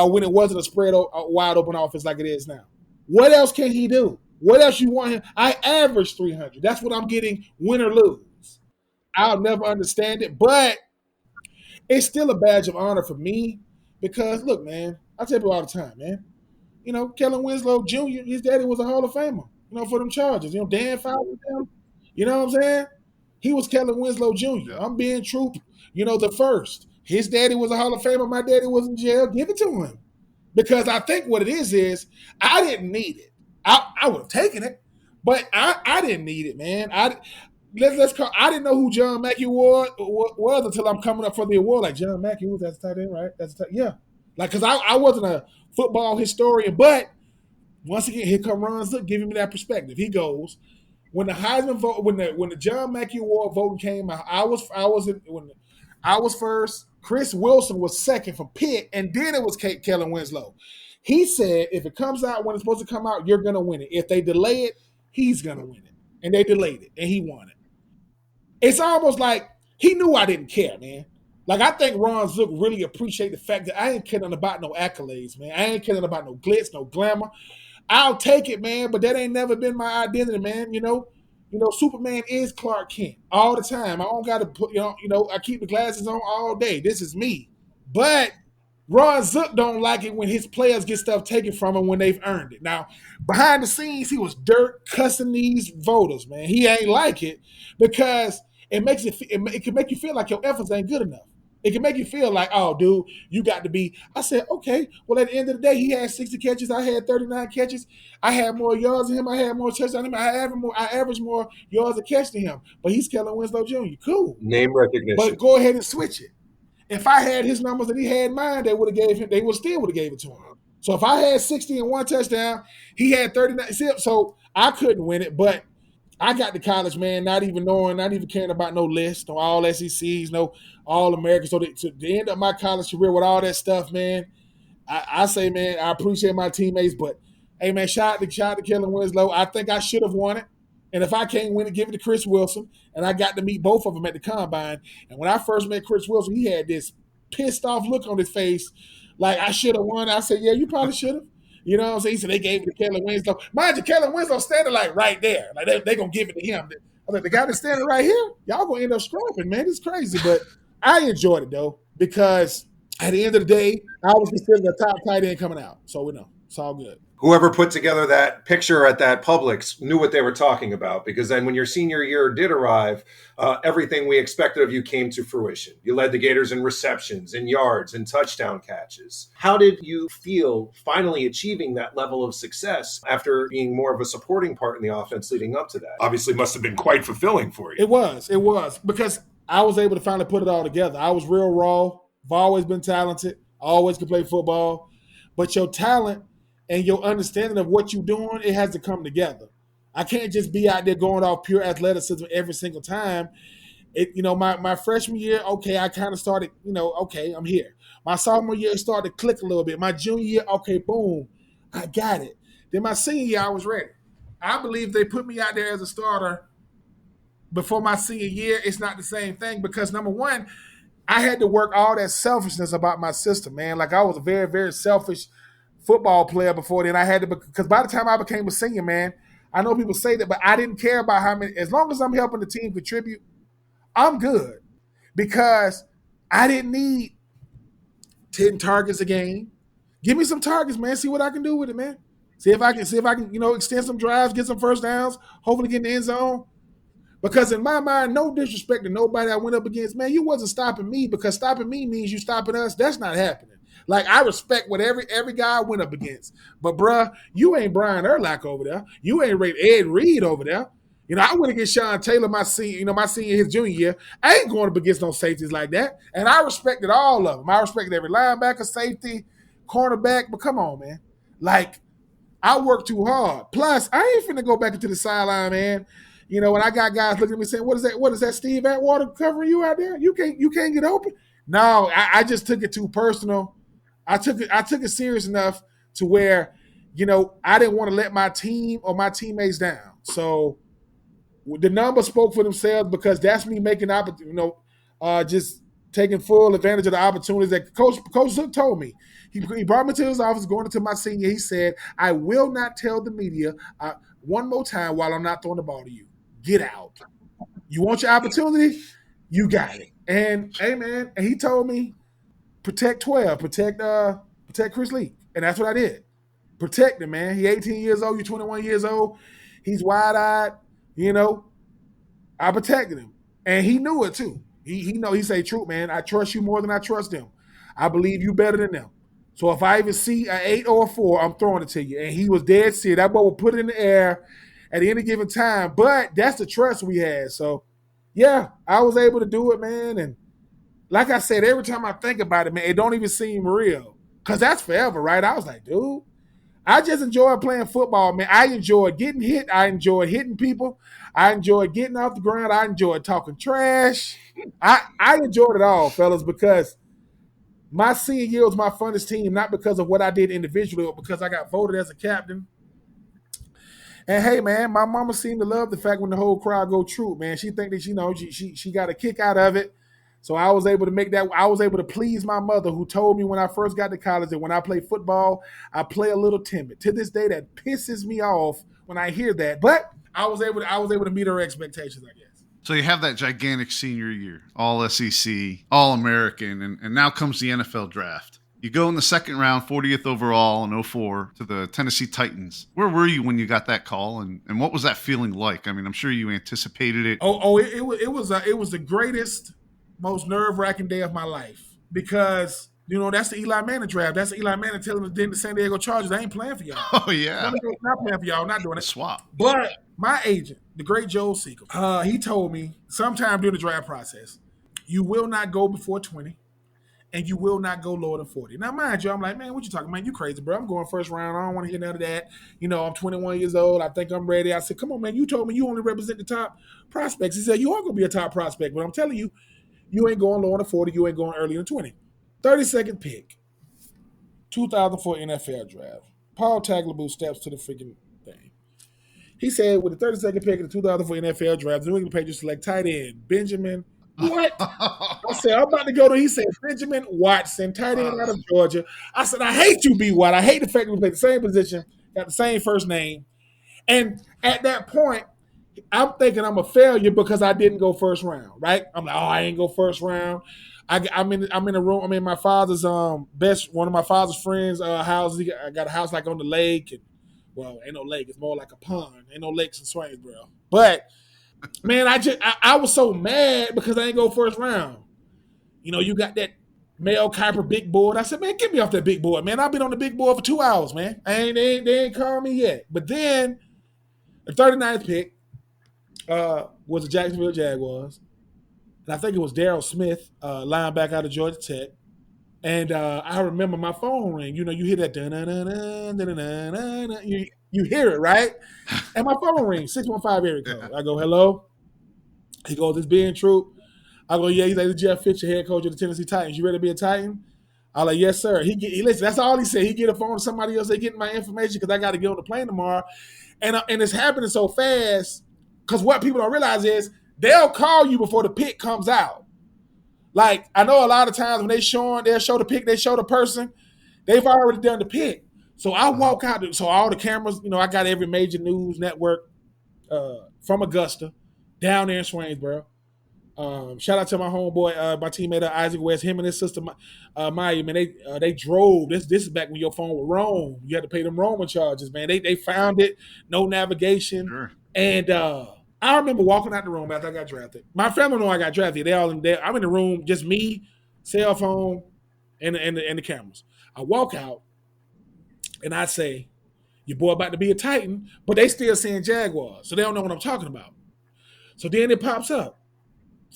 when it wasn't a spread wide open offense like it is now. What else can he do? What else you want him? I averaged 300. That's what I'm getting, win or lose. I'll never understand it, but it's still a badge of honor for me because, look, man, I tell people all the time, man. Kellen Winslow Jr., his daddy was a Hall of Famer, for them Chargers. Dan Fowler, them. You know what I'm saying? He was Kellen Winslow Jr. I'm being Troupe, the first. His daddy was a Hall of Famer. My daddy was in jail. Give it to him. Because I think what it is I didn't need it. I would have taken it, but I didn't need it, man. I didn't know who John Mackey was until I'm coming up for the award. Like, John Mackey, who's that tight end, right? That's yeah. Like, because I wasn't a football historian, but once again, here come Ron Zook giving me that perspective. He goes, when the Heisman vote, when the John Mackey Award voting came out, I was first. Chris Wilson was second from Pitt, and then it was Kellen Winslow. He said, if it comes out when it's supposed to come out, you're gonna win it. If they delay it, he's gonna win it, and they delayed it, and he won it. It's almost like he knew I didn't care, man. Like, I think Ron Zook really appreciate the fact that I ain't kidding about no accolades, man. I ain't kidding about no glitz, no glamour. I'll take it, man, but that ain't never been my identity, man. Superman is Clark Kent all the time. I don't got to put, I keep the glasses on all day. This is me. But Ron Zook don't like it when his players get stuff taken from him when they've earned it. Now, behind the scenes, he was dirt cussing these voters, man. He ain't like it because it can make you feel like your efforts ain't good enough. It can make you feel like, oh, dude, you got to be. I said, okay. Well, at the end of the day, he had 60 catches. I had 39 catches. I had more yards than him. I had more touchdowns than him. I averaged more yards a catch than him. But he's Kellen Winslow Jr. Cool. Name recognition. But go ahead and switch it. If I had his numbers and he had mine, they would have still gave it to him. So if I had 60 and one touchdown, he had 39. So I couldn't win it, but I got to college, man, not even caring about no list, no all SECs, no all Americans. So to the end of my college career with all that stuff, man, I say, man, I appreciate my teammates, but hey, man, shout out to Kellen Winslow. I think I should have won it. And if I can't win it, give it to Chris Wilson. And I got to meet both of them at the combine. And when I first met Chris Wilson, he had this pissed off look on his face, like I should have won. I said, yeah, you probably should have. You know what I'm saying? He said they gave it to Kellen Winslow. Mind you, Kellen Winslow standing like right there. Like they going to give it to him. I was like, the guy that's standing right here, y'all going to end up scrapping, man. It's crazy. But I enjoyed it, though, because at the end of the day, I was considered a top tight end coming out. So we know. It's all good. Whoever put together that picture at that Publix knew what they were talking about, because then when your senior year did arrive, everything we expected of you came to fruition. You led the Gators in receptions, in yards, in touchdown catches. How did you feel finally achieving that level of success after being more of a supporting part in the offense leading up to that? Obviously must have been quite fulfilling for you. It was, because I was able to finally put it all together. I was real raw. I've always been talented. I always could play football. But your talent and your understanding of what you're doing, it has to come together. I can't just be out there going off pure athleticism every single time. My freshman year, okay, I kind of started, okay, I'm here. My sophomore year, it started to click a little bit. My junior year, okay, boom, I got it. Then my senior year, I was ready. I believe they put me out there as a starter before my senior year. It's not the same thing because, number one, I had to work all that selfishness about my system, man. Like I was a very, very selfish football player before then. I had to, because by the time I became a senior, man, I know people say that, but I didn't care about how many. As long as I'm helping the team contribute, I'm good, because I didn't need 10 targets a game. Give me some targets, man. See what I can do with it, man. See if I can, extend some drives, get some first downs, hopefully get in the end zone. Because in my mind, no disrespect to nobody I went up against, man, you wasn't stopping me, because stopping me means you stopping us. That's not happening. Like, I respect what every guy I went up against. But, bruh, you ain't Brian Urlacher over there. You ain't Ed Reed over there. I went against Sean Taylor my senior, his junior year. I ain't going up against no safeties like that. And I respected all of them. I respected every linebacker, safety, cornerback. But come on, man. Like, I worked too hard. Plus, I ain't finna go back into the sideline, man. When I got guys looking at me saying, what is that Steve Atwater covering you out there? You can't get open? No, I just took it too personal. I took it serious enough to where, I didn't want to let my team or my teammates down. So the numbers spoke for themselves, because that's me making just taking full advantage of the opportunities that Coach Zook told me. He brought me to his office going into my senior. He said, I will not tell the media one more time while I'm not throwing the ball to you. Get out. You want your opportunity? You got it. And, hey, man, and he told me, protect 12, protect Chris Lee. And that's what I did. Protect him, man. He 18 years old, you're 21 years old. He's wide-eyed, I protected him. And he knew it, too. He said, Troupe, man, I trust you more than I trust them. I believe you better than them. So if I even see an 8 or a 4, I'm throwing it to you. And he was dead serious. That boy would put it in the air at any given time. But that's the trust we had. So, yeah, I was able to do it, man. And like I said, every time I think about it, man, it don't even seem real. Because that's forever, right? I was like, dude, I just enjoy playing football, man. I enjoy getting hit. I enjoy hitting people. I enjoy getting off the ground. I enjoy talking trash. I enjoyed it all, fellas, because my senior year was my funnest team, not because of what I did individually, but because I got voted as a captain. And hey, man, my mama seemed to love the fact when the whole crowd go Troupe, man. She think that, she got a kick out of it. So I was able to make that. I was able to please my mother, who told me when I first got to college that when I play football, I play a little timid. To this day, that pisses me off when I hear that. But I was able to meet her expectations, I guess. So you have that gigantic senior year, all SEC, all American, and now comes the NFL draft. You go in the second round, 40th overall in 2004 to the Tennessee Titans. Where were you when you got that call, and what was that feeling like? I mean, I'm sure you anticipated it. It was the greatest, most nerve-wracking day of my life, because that's the Eli Manning draft. That's the Eli Manning telling the San Diego Chargers, I ain't playing for y'all. Oh yeah, not playing for y'all. Not doing it. Swap. But my agent, the great Joel Segal, he told me sometime during the draft process, you will not go before 20. and you will not go lower than 40. Now, mind you, I'm like, man, what you talking, man? You crazy, bro. I'm going first round. I don't want to hear none of that. I'm 21 years old. I think I'm ready. I said, come on, man. You told me you only represent the top prospects. He said, you are going to be a top prospect, but I'm telling you, you ain't going lower than 40. You ain't going earlier than 20. 32nd pick, 2004 NFL draft. Paul Tagliabue steps to the freaking thing. He said, with the 32nd pick in the 2004 NFL draft, the New England Patriots select tight end Benjamin. What? I said, I'm about to go to, he said, Benjamin Watson, tight end out of Georgia. I said, I hate you, B. Watt. I hate the fact that we play the same position, got the same first name. And at that point, I'm thinking I'm a failure because I didn't go first round, right? I'm like, I ain't go first round. I'm in a room. I'm in my father's one of my father's friends' houses. I got a house like on the lake. And, well, ain't no lake. It's more like a pond. Ain't no lakes in Swainsboro. But man, I was so mad because I ain't go first round. You got that Mel Kiper big board. I said, man, get me off that big board, man. I've been on the big board for 2 hours, man. They ain't called me yet. But then the 39th pick was the Jacksonville Jaguars. And I think it was Darryl Smith, linebacker out of Georgia Tech. And I remember my phone ring. You hear that dun-dun-dun-dun, dun-dun-dun-dun. You hear it, right? And my phone rings, 615 area code. I go, hello? He goes, it's being Troupe. I go, yeah. He's like, Jeff Fisher, head coach of the Tennessee Titans. You ready to be a Titan? I'm like, yes, sir. He listen, that's all he said. He get a phone to somebody else. They getting my information because I got to get on the plane tomorrow. And it's happening so fast because what people don't realize is they'll call you before the pick comes out. Like, I know a lot of times when they'll show the pick, they show the person, they've already done the pick. So I walk out, so all the cameras, I got every major news network from Augusta down there in Swainsboro. Shout out to my homeboy, my teammate Isaac West, him and his sister Maya, man, they drove. This is back when your phone would roam. You had to pay them roaming charges, man. They found it, no navigation. Sure. And I remember walking out the room after I got drafted. My family know I got drafted. They all in there. I'm in the room, just me, cell phone, and the cameras. I walk out, and I say, your boy about to be a Titan, but they still saying Jaguars, so they don't know what I'm talking about. So then it pops up.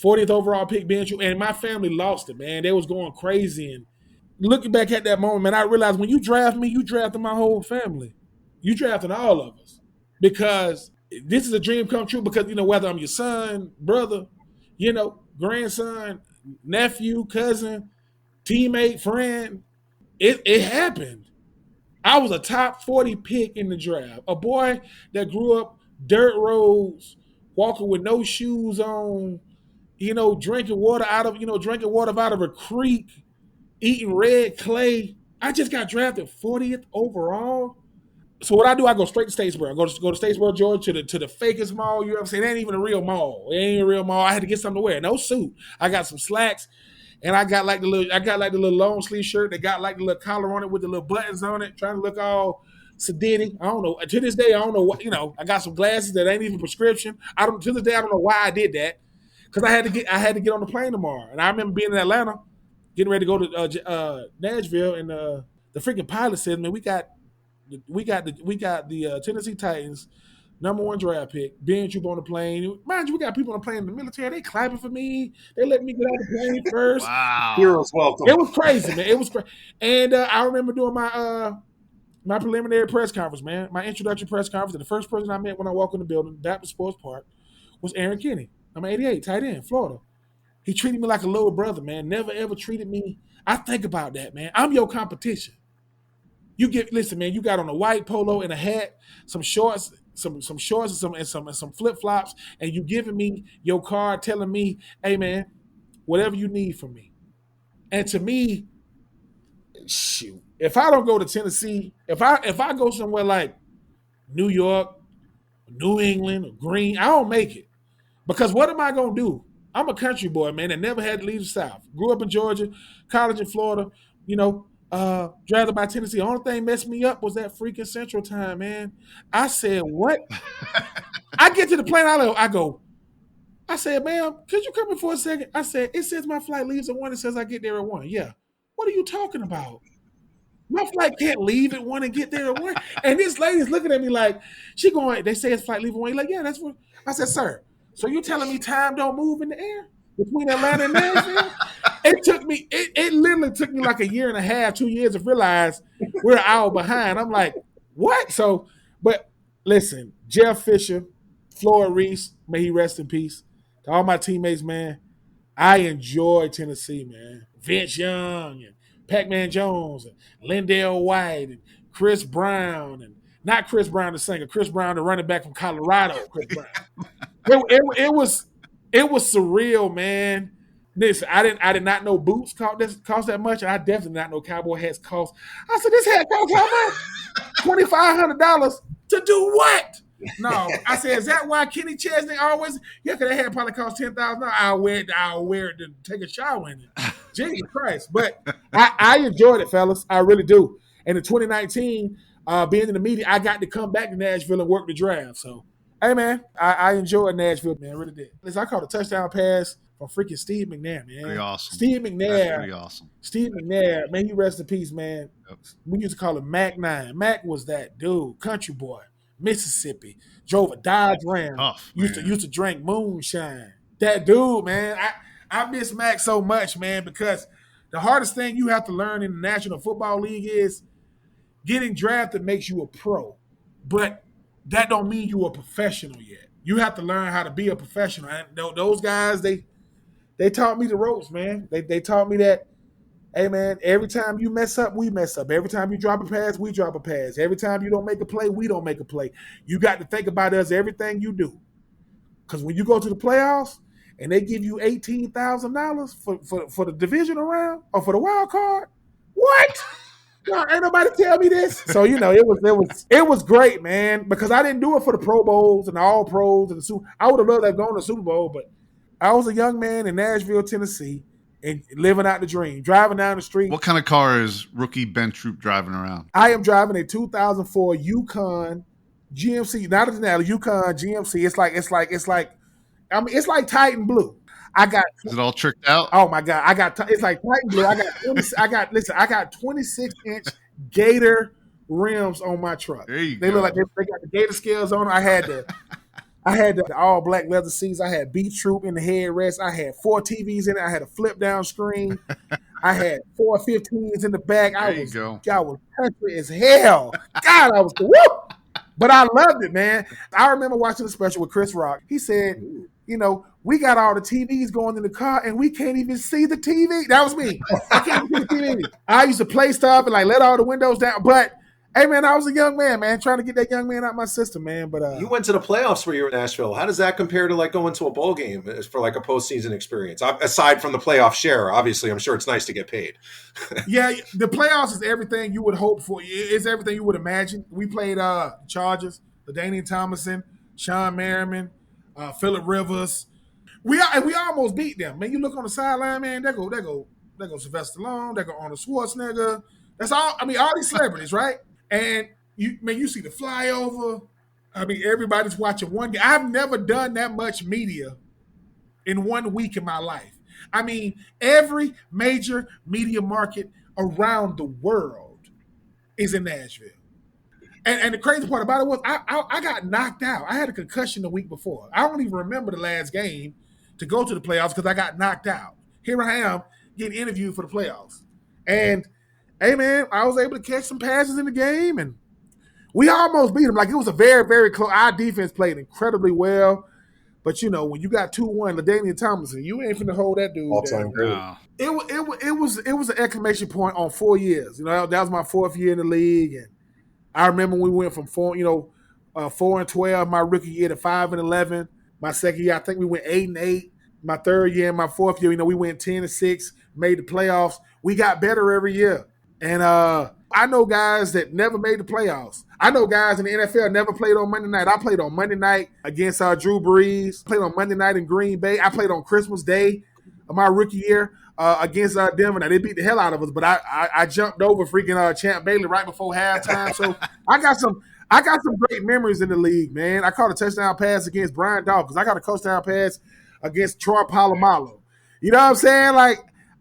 40th overall pick, Ben Troupe, and my family lost it, man. They was going crazy. And looking back at that moment, man, I realized when you draft me, you drafted my whole family. You drafted all of us because this is a dream come true because, whether I'm your son, brother, grandson, nephew, cousin, teammate, friend, it happened. I was a top 40 pick in the draft. A boy that grew up dirt roads, walking with no shoes on, drinking water out of a creek, eating red clay. I just got drafted 40th overall. So what I do, I go straight to Statesboro. I go to Statesboro, Georgia, to the fakest mall you ever seen. It ain't even a real mall. It ain't a real mall. I had to get something to wear. No suit. I got some slacks, and I got like the little long sleeve shirt that got like the little collar on it with the little buttons on it, trying to look all sedated. I don't know. To this day, I don't know what. I got some glasses that ain't even prescription. To this day, I don't know why I did that. Because I had to get on the plane tomorrow. And I remember being in Atlanta, getting ready to go to Nashville, and the freaking pilot said, man, we got the Tennessee Titans #1 draft pick, Ben Troupe on the plane. Mind you, we got people on the plane in the military. They clapping for me. They let me get out the plane first. Wow. Heroes welcome. It was crazy, man. It was crazy. And I remember doing my preliminary press conference, man, my introductory press conference. And the first person I met when I walked in the building, Baptist Sports Park, was Aaron Kinney. I'm 88, tight end, Florida. He treated me like a little brother, man. Never, ever treated me. I think about that, man. I'm your competition. Listen, man, you got on a white polo and a hat, some shorts, some shorts and some flip-flops, and you giving me your card telling me, hey, man, whatever you need from me. And to me, shoot, if I don't go to Tennessee, if I go somewhere like New York, New England, or Green, I don't make it. Because what am I going to do? I'm a country boy, man, that never had to leave the South. Grew up in Georgia, college in Florida, drafted by Tennessee. The only thing messed me up was that freaking Central Time, man. I said, what? I get to the plane, I said, ma'am, could you come in for a second? I said, it says my flight leaves at 1. It says I get there at 1. Yeah. What are you talking about? My flight can't leave at 1 and get there at 1. And this lady's looking at me like, they say his flight leaving 1. He's like, yeah, that's what. I said, sir, so you telling me time don't move in the air between Atlanta and Nashville? It literally took me like a year and a half, 2 years to realize we're an hour behind. I'm like, what? So, but listen, Jeff Fisher, Floyd Reese, may he rest in peace. To all my teammates, man, I enjoy Tennessee, man. Vince Young and Pac-Man Jones and Lindell White and Chris Brown and not Chris Brown the singer, Chris Brown the running back from Colorado. Chris Brown. It was surreal, man. Listen, I did not know boots cost that much, and I definitely did not know cowboy hats cost. I said, this hat cost how much? $2,500 to do what? No, I said, is that why Kenny Chesney always? Yeah, because that hat probably cost $10,000. I'll wear it to take a shower in it. Jesus Christ! But I enjoyed it, fellas. I really do. And in 2019, being in the media, I got to come back to Nashville and work the draft. So, hey, man, I enjoyed Nashville, man. I really did. Listen, I caught a touchdown pass from freaking Steve McNair, man. Pretty awesome. Steve McNair. That's pretty awesome. Steve McNair, man, he rest in peace, man. Yep. We used to call him Mac 9. Mac was that dude, country boy, Mississippi, drove a Dodge Ram, Tough, used to drink moonshine. That dude, man, I miss Mac so much, man, because the hardest thing you have to learn in the National Football League is getting drafted makes you a pro, but that don't mean you're a professional yet. You have to learn how to be a professional. And those guys, they taught me the ropes, man. They taught me that, hey, man, every time you mess up, we mess up. Every time you drop a pass, we drop a pass. Every time you don't make a play, we don't make a play. You got to think about us, everything you do. Because when you go to the playoffs and they give you $18,000 for the divisional round or for the wild card, what? Ain't nobody tell me this. So, it was great, man, because I didn't do it for the Pro Bowls and the All Pros and the Super. I would have loved to have gone to the Super Bowl, but I was a young man in Nashville, Tennessee, and living out the dream, driving down the street. What kind of car is rookie Ben Troupe driving around? I am driving a 2004 Yukon GMC, not a Denali, Yukon GMC. It's like Titan Blue. Is it all tricked out? Oh my God! It's like Titan Blue. I got 26-inch Gator rims on my truck. There you they go. look like they got the Gator scales on them. I had the all black leather seats. I had Beat Troop in the headrest. I had 4 TVs in it. I had a flip down screen. I had 4 15s in the back. I was country as hell. God, I was whoop. But I loved it, man. I remember watching the special with Chris Rock. He said, we got all the TVs going in the car and we can't even see the TV. That was me. I can't see the TV. I used to play stuff and let all the windows down. But, hey, man, I was a young man, trying to get that young man out of my system, man. But you went to the playoffs where you were in Nashville. How does that compare to going to a bowl game for a postseason experience? Aside from the playoff share, obviously, I'm sure it's nice to get paid. Yeah, the playoffs is everything you would hope for. It's everything you would imagine. We played Chargers, LaDainian Tomlinson, Sean Merriman, Phillip Rivers. We almost beat them. Man, you look on the sideline, man, they go Sylvester Stallone, they go Arnold Schwarzenegger. That's all. I mean, all these celebrities, right? And you see the flyover. I mean, everybody's watching one game. I've never done that much media in 1 week in my life. I mean, every major media market around the world is in Nashville. And the crazy part about it was I got knocked out. I had a concussion the week before. I don't even remember the last game to go to the playoffs because I got knocked out. Here I am getting interviewed for the playoffs. And, hey, man, I was able to catch some passes in the game, and we almost beat them. It was a very, very close. Our defense played incredibly well. But, when you got 2-1, LaDainian Tomlinson, you ain't finna hold that dude All-time great. No. It was an exclamation point on 4 years. That was my 4th year in the league, and I remember we went from 4-12 my rookie year to 5-11. My second year, I think we went 8-8. My third year and my 4th year, we went 10-6, made the playoffs. We got better every year. And I know guys that never made the playoffs. I know guys in the NFL never played on Monday night. I played on Monday night against Drew Brees. Played on Monday night in Green Bay. I played on Christmas Day of my rookie year against Denver. Now, they beat the hell out of us, but I jumped over freaking Champ Bailey right before halftime. So I got some great memories in the league, man. I caught a touchdown pass against Brian Dawkins. I got a touchdown pass against Troy Polamalu. You know what I'm saying?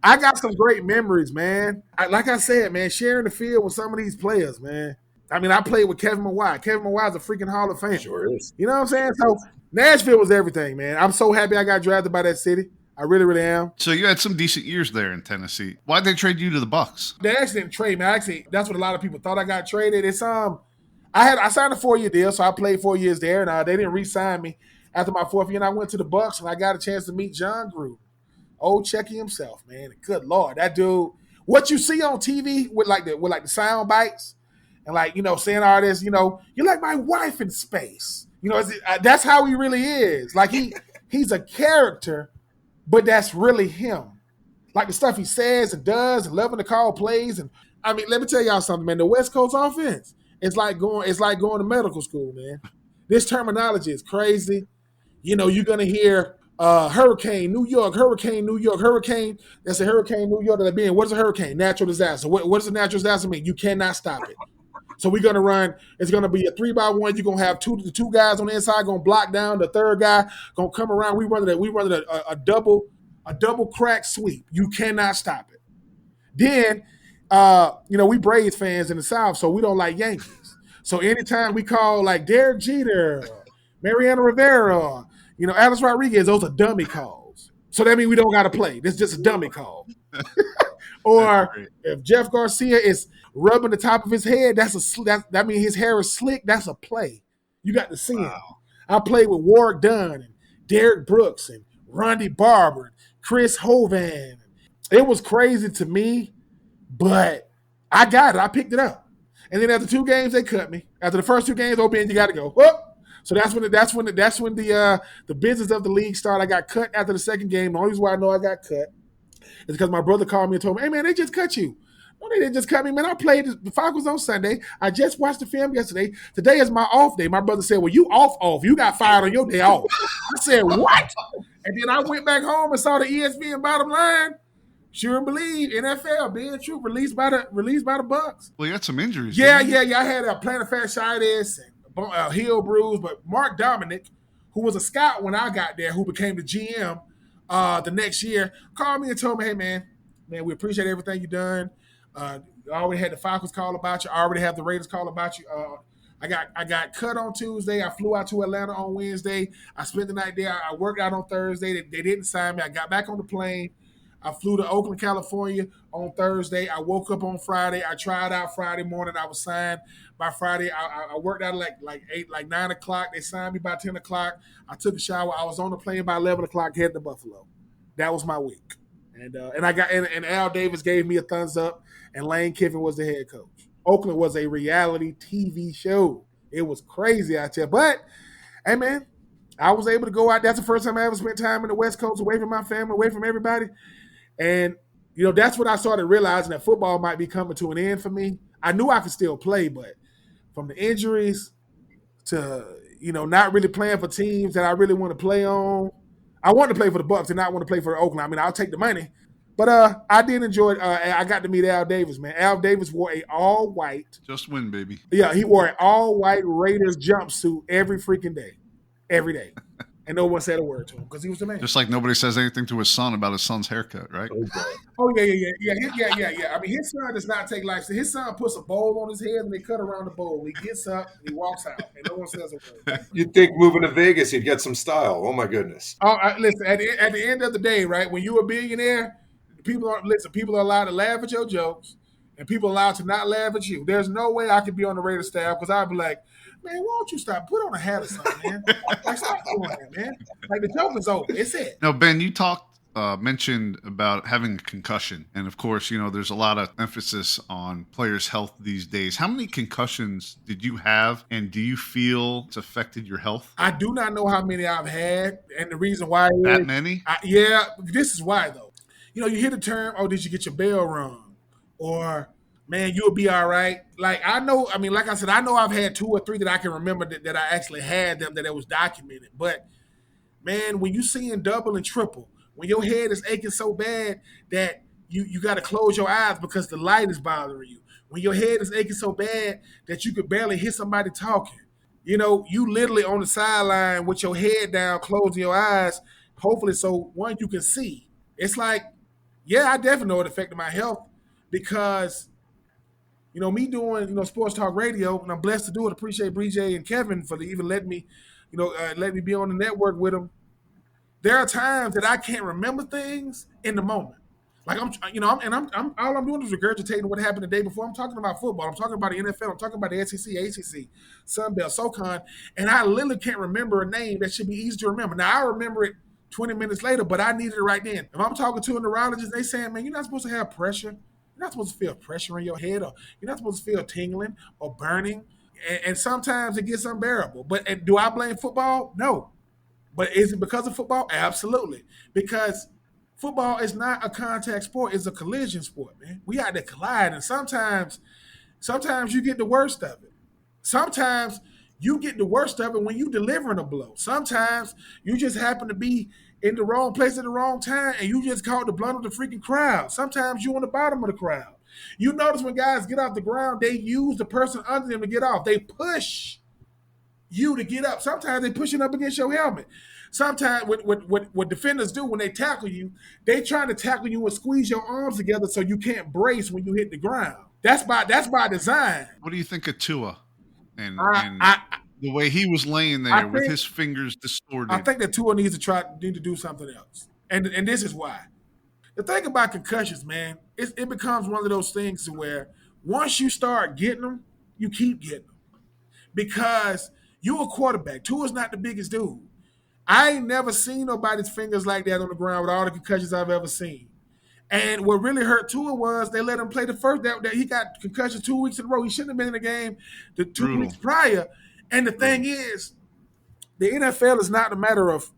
I got some great memories, man. Like I said, man, sharing the field with some of these players, man. I mean, I played with Kevin Mawai. Kevin Mawai is a freaking Hall of Fame. Sure is. You know what I'm saying? So Nashville was everything, man. I'm so happy I got drafted by that city. I really, really am. So you had some decent years there in Tennessee. Why'd they trade you to the Bucks? They actually didn't trade me. Actually, that's what a lot of people thought I got traded. It's I signed a 4-year deal, so I played 4 years there, and they didn't re-sign me after my 4th year. And I went to the Bucks, and I got a chance to meet John Gruden, old Chucky himself, man. Good Lord, that dude. What you see on TV with the sound bites and saying all this, you're like my wife in space. That's how he really is. Like he's a character, but that's really him. Like the stuff he says and does and loving to call plays. And I mean, let me tell y'all something, man. The West Coast offense, it's like going to medical school, man. This terminology is crazy. You're gonna hear Hurricane New York, Hurricane New York, Hurricane. That's a Hurricane New York. What is a hurricane? Natural disaster. What does a natural disaster mean? You cannot stop it. So we're gonna run. It's gonna be a 3-by-1. You're gonna have the two guys on the inside gonna block down. The third guy gonna come around. We run a double crack sweep. You cannot stop it. Then, we Braves fans in the South, so we don't like Yankees. So anytime we call like Derek Jeter, Mariano Rivera, Alex Rodriguez, those are dummy calls. So that means we don't got to play. This is just a dummy call. Or if Jeff Garcia is rubbing the top of his head, that means his hair is slick. That's a play. You got to see him. I played with Warwick Dunn and Derek Brooks and Rondy Barber, Chris Hovan. It was crazy to me, but I got it. I picked it up. And then after 2 games, they cut me. After the first 2 games, Ben, you got to go. Whoop. So that's when the business of the league started. I got cut after the second game. The only reason why I know I got cut is because my brother called me and told me, "Hey man, they just cut you." No, they didn't just cut me, man. I played the Falcons on Sunday. I just watched the film yesterday. Today is my off day. My brother said, "Well, you off. You got fired on your day off." I said, "What?" And then I went back home and saw the ESPN bottom line. Sure and believe NFL being true released by the Bucks. Well, you had some injuries. Yeah. I had a plantar fasciitis and a heel bruise, but Mark Dominic, who was a scout when I got there, who became the GM the next year, called me and told me, "Hey man, we appreciate everything you've done. I already had the Falcons call about you. I already have the Raiders call about you. I got cut on Tuesday. I flew out to Atlanta on Wednesday. I spent the night there. I worked out on Thursday. They didn't sign me. I got back on the plane. I flew to Oakland, California on Thursday. I woke up on Friday. I tried out Friday morning. I was signed by Friday. I worked out at like 9 o'clock. They signed me by 10 o'clock. I took a shower. I was on the plane by 11 o'clock, headed to Buffalo. That was my week. And Al Davis gave me a thumbs up, and Lane Kiffin was the head coach. Oakland was a reality TV show. It was crazy out there. But, hey, man, I was able to go out. That's the first time I ever spent time in the West Coast, away from my family, away from everybody. And, that's when I started realizing that football might be coming to an end for me. I knew I could still play, but from the injuries to, not really playing for teams that I really want to play on. I wanted to play for the Bucks and not want to play for Oakland. I mean, I'll take the money. But I did enjoy it. I got to meet Al Davis, man. Al Davis wore a all-white. Just win, baby. Yeah, he wore an all-white Raiders jumpsuit every freaking day. Every day. And no one said a word to him because he was the man. Just like nobody says anything to his son about his son's haircut, right? Oh, yeah. I mean, his son does not take life. His son puts a bowl on his head and they cut around the bowl. He gets up and he walks out, and no one says a word. You'd think moving to Vegas, he'd get some style. Oh, my goodness. Oh, listen, at the end of the day, right, when you're a billionaire, people are allowed to laugh at your jokes, and people are allowed to not laugh at you. There's no way I could be on the Raiders staff because I'd be like, "Man, why don't you stop? Put on a hat or something, man. Like, stop doing that, man. Like, the joke is over. It's it." Now, Ben, you mentioned about having a concussion. And, of course, there's a lot of emphasis on players' health these days. How many concussions did you have, and do you feel it's affected your health? I do not know how many I've had, and the reason why is... That many? This is why, though. You hear the term, "Oh, did you get your bell rung?" Or... "Man, you'll be all right." Like I said, I know I've had 2 or 3 that I can remember that I actually had them, that it was documented. But, man, when you seeing double and triple, when your head is aching so bad that you got to close your eyes because the light is bothering you, when your head is aching so bad that you could barely hear somebody talking, you literally on the sideline with your head down, closing your eyes, hopefully so, one, you can see. It's like, yeah, I definitely know it affected my health because – me doing, sports talk radio, and I'm blessed to do it. Appreciate BJ and Kevin for even letting me be on the network with them. there are times that I can't remember things in the moment. Like I'm all I'm doing is regurgitating what happened the day before. I'm talking about football. I'm talking about the NFL. I'm talking about the SEC, ACC, Sun Belt, SoCon, and I literally can't remember a name that should be easy to remember. Now I remember it 20 minutes later, but I needed it right then. If I'm talking to a neurologist, they saying, "Man, you're not supposed to have pressure. You're not supposed to feel pressure in your head, or you're not supposed to feel tingling or burning." And sometimes it gets unbearable. But do I blame football? No. But is it because of football? Absolutely. Because football is not a contact sport; it's a collision sport, man. We had to collide, and sometimes you get the worst of it. Sometimes you get the worst of it when you delivering a blow. Sometimes you just happen to be in the wrong place at the wrong time, and you just caught the blunt of the freaking crowd. Sometimes you on the bottom of the crowd. You notice when guys get off the ground, they use the person under them to get off. They push you to get up. Sometimes they push it up against your helmet. Sometimes what defenders do when they tackle you, they try to tackle you and squeeze your arms together so you can't brace when you hit the ground. That's by design. What do you think of Tua and I the way he was laying there with his fingers distorted? I think that Tua needs to do something else, and this is why. The thing about concussions, man, it becomes one of those things where once you start getting them, you keep getting them because you're a quarterback. Tua's not the biggest dude. I ain't never seen nobody's fingers like that on the ground with all the concussions I've ever seen. And what really hurt Tua was they let him play the first that he got concussion 2 weeks in a row. He shouldn't have been in the game the 2 weeks prior. And the thing is, the NFL is not a matter of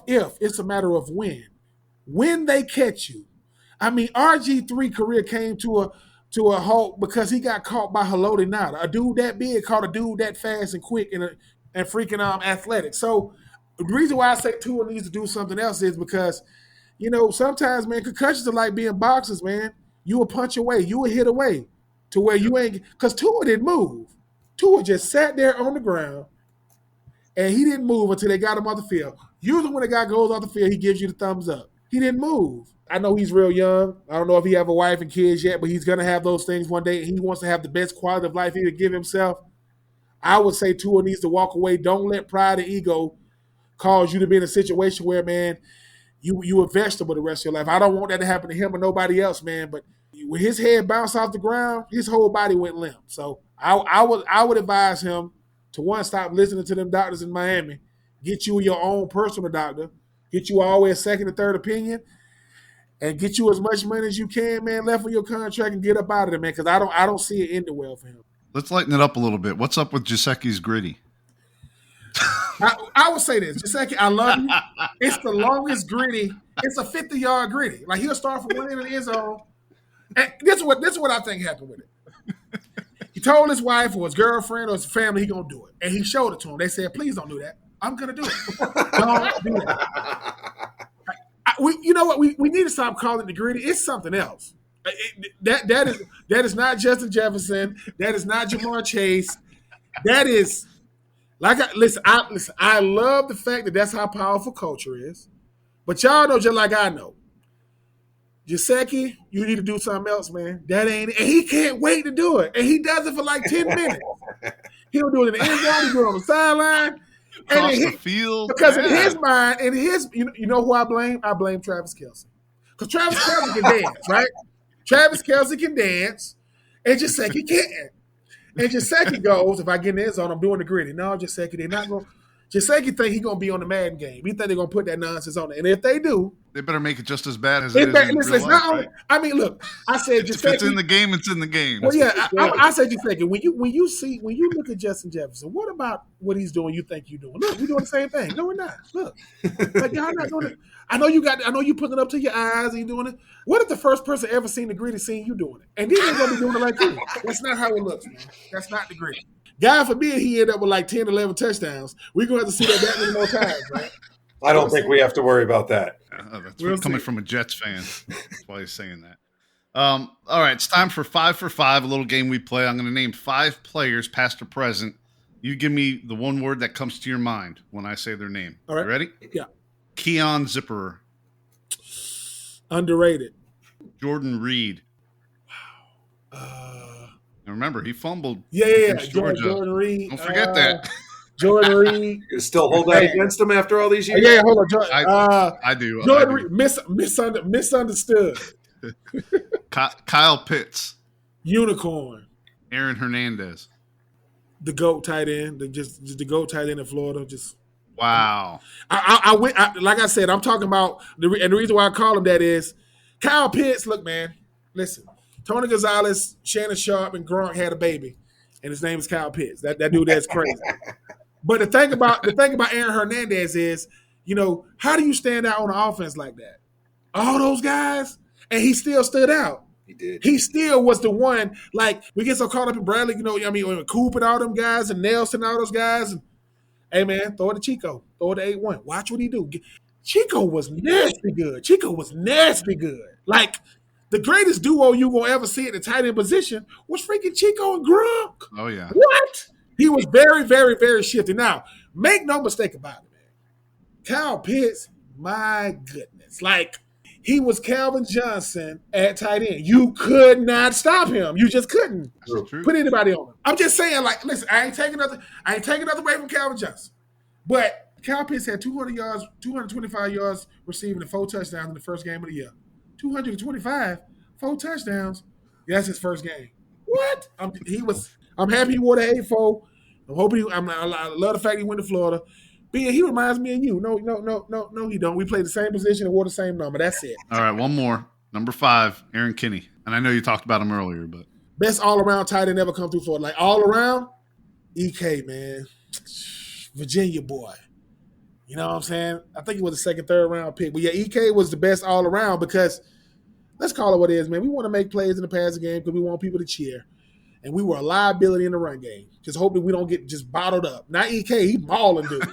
if, it's a matter of when. When they catch you. I mean, RG3 career came to a halt because he got caught by Haloti Nada. A dude that big caught a dude that fast and quick and freaking athletic. So the reason why I say Tua needs to do something else is because, sometimes, man, concussions are like being boxers, man. You will punch away. You will hit away to where you ain't – because Tua didn't move. Tua just sat there on the ground, and he didn't move until they got him off the field. Usually when a guy goes off the field, he gives you the thumbs up. He didn't move. I know he's real young. I don't know if he have a wife and kids yet, but he's going to have those things one day. He wants to have the best quality of life he could give himself. I would say Tua needs to walk away. Don't let pride and ego cause you to be in a situation where, man, you a vegetable the rest of your life. I don't want that to happen to him or nobody else, man. But when his head bounced off the ground, his whole body went limp. So I would advise him to, one, stop listening to them doctors in Miami. Get you your own personal doctor. Get you always a second or third opinion. And get you as much money as you can, man, left on your contract and get up out of there, man, because I don't see it ending well for him. Let's lighten it up a little bit. What's up with Gesicki's gritty? I would say this. Gesicki, I love you. It's the longest gritty. It's a 50-yard gritty. Like, he'll start from one end of the end zone. And this is what I think happened with it. He told his wife or his girlfriend or his family he going to do it. And he showed it to them. They said, please don't do that. I'm going to do it. Don't do that. You know what? We need to stop calling it the gritty. It's something else. That is not Justin Jefferson. That is not Jamar Chase. That is listen. I love the fact that that's how powerful culture is. But y'all know, just like I know, Gesicki, you need to do something else, man. That ain't it. And he can't wait to do it. And he does it for like 10 minutes. He'll do it in the end zone. He'll do it on the sideline. Across the field. Because in his mind, you know who I blame? I blame Travis Kelce. Because Travis Kelce can dance, right? Travis Kelce can dance, and Gesicki can't. And Gesicki goes, if I get in the end zone, I'm doing the gritty. No, Gesicki, they're not going to. Gesicki think he's going to be on the Madden game. He think they're going to put that nonsense on it. And if they do, they better make it just as bad as it is in real life, right? I mean, look, I said Gesicki. If it's in the game, it's in the game. Well, yeah, I said Gesicki. When you look at Justin Jefferson, what about what he's doing you think you're doing? Look, we're doing the same thing. No, we're not. Look. Like, y'all not doing it. I know you putting it up to your eyes and you doing it. What if the first person ever seen the gritty seen you doing it? And then they're going to be doing it like you. That's not how it looks, man. That's not the gritty. God forbid he ended up with like 10, 11 touchdowns. We're going to have to see that many more times, right? I don't think we have to worry about that. That's coming from a Jets fan. That's why he's saying that. All right, it's time for 5 for 5, a little game we play. I'm going to name 5 players, past or present. You give me the one word that comes to your mind when I say their name. All right. You ready? Yeah. Keon Zipperer. Underrated. Jordan Reed. Wow. Remember, he fumbled. Yeah. Georgia. Jordan Reed. Don't forget that. Jordan Reed. You still hold that against him after all these years? Yeah, hold on. Jordan, I do. Jordan Reed, misunderstood. Kyle Pitts. Unicorn. Aaron Hernandez. The GOAT tight end. Just the GOAT tight end in Florida. Just wow. I went like I said, I'm talking about and the reason why I call him that is Kyle Pitts. Look, man, listen. Tony Gonzalez, Shannon Sharp, and Gronk had a baby, and his name is Kyle Pitts. That dude, that's crazy. But the thing about Aaron Hernandez is, how do you stand out on an offense like that? All those guys, and he still stood out. He did. He still was the one. Like, we get so caught up in Bradley, Coop and all them guys, and Nelson, all those guys. And, hey, man, throw it to Chico. Throw it to 8-1. Watch what he do. Chico was nasty good. Like, the greatest duo you will ever see at the tight end position was freaking Chico and Gronk. Oh, yeah. What? He was very, very, very shifty. Now, make no mistake about it, man. Kyle Pitts, my goodness. Like, he was Calvin Johnson at tight end. You could not stop him. You just couldn't put anybody on him. I'm just saying, like, listen, I ain't taking nothing away from Calvin Johnson. But Kyle Pitts had 200 yards, 225 yards receiving and 4 touchdowns in the first game of the year. 225, 4 touchdowns. Yeah, that's his first game. What? I'm happy he wore the 8-4. I love the fact he went to Florida. He reminds me of you. No, he don't. We played the same position and wore the same number. That's it. All right, one more. Number 5, Aaron Kinney. And I know you talked about him earlier, but best all-around tight end ever come through Florida. Like, all around, EK, man. Virginia boy. You know what I'm saying? I think he was a second, third round pick. But yeah, EK was the best all around because let's call it what it is, man. We want to make plays in the passing game because we want people to cheer. And we were a liability in the run game. Just hoping we don't get just bottled up. Not EK, he balling, dude.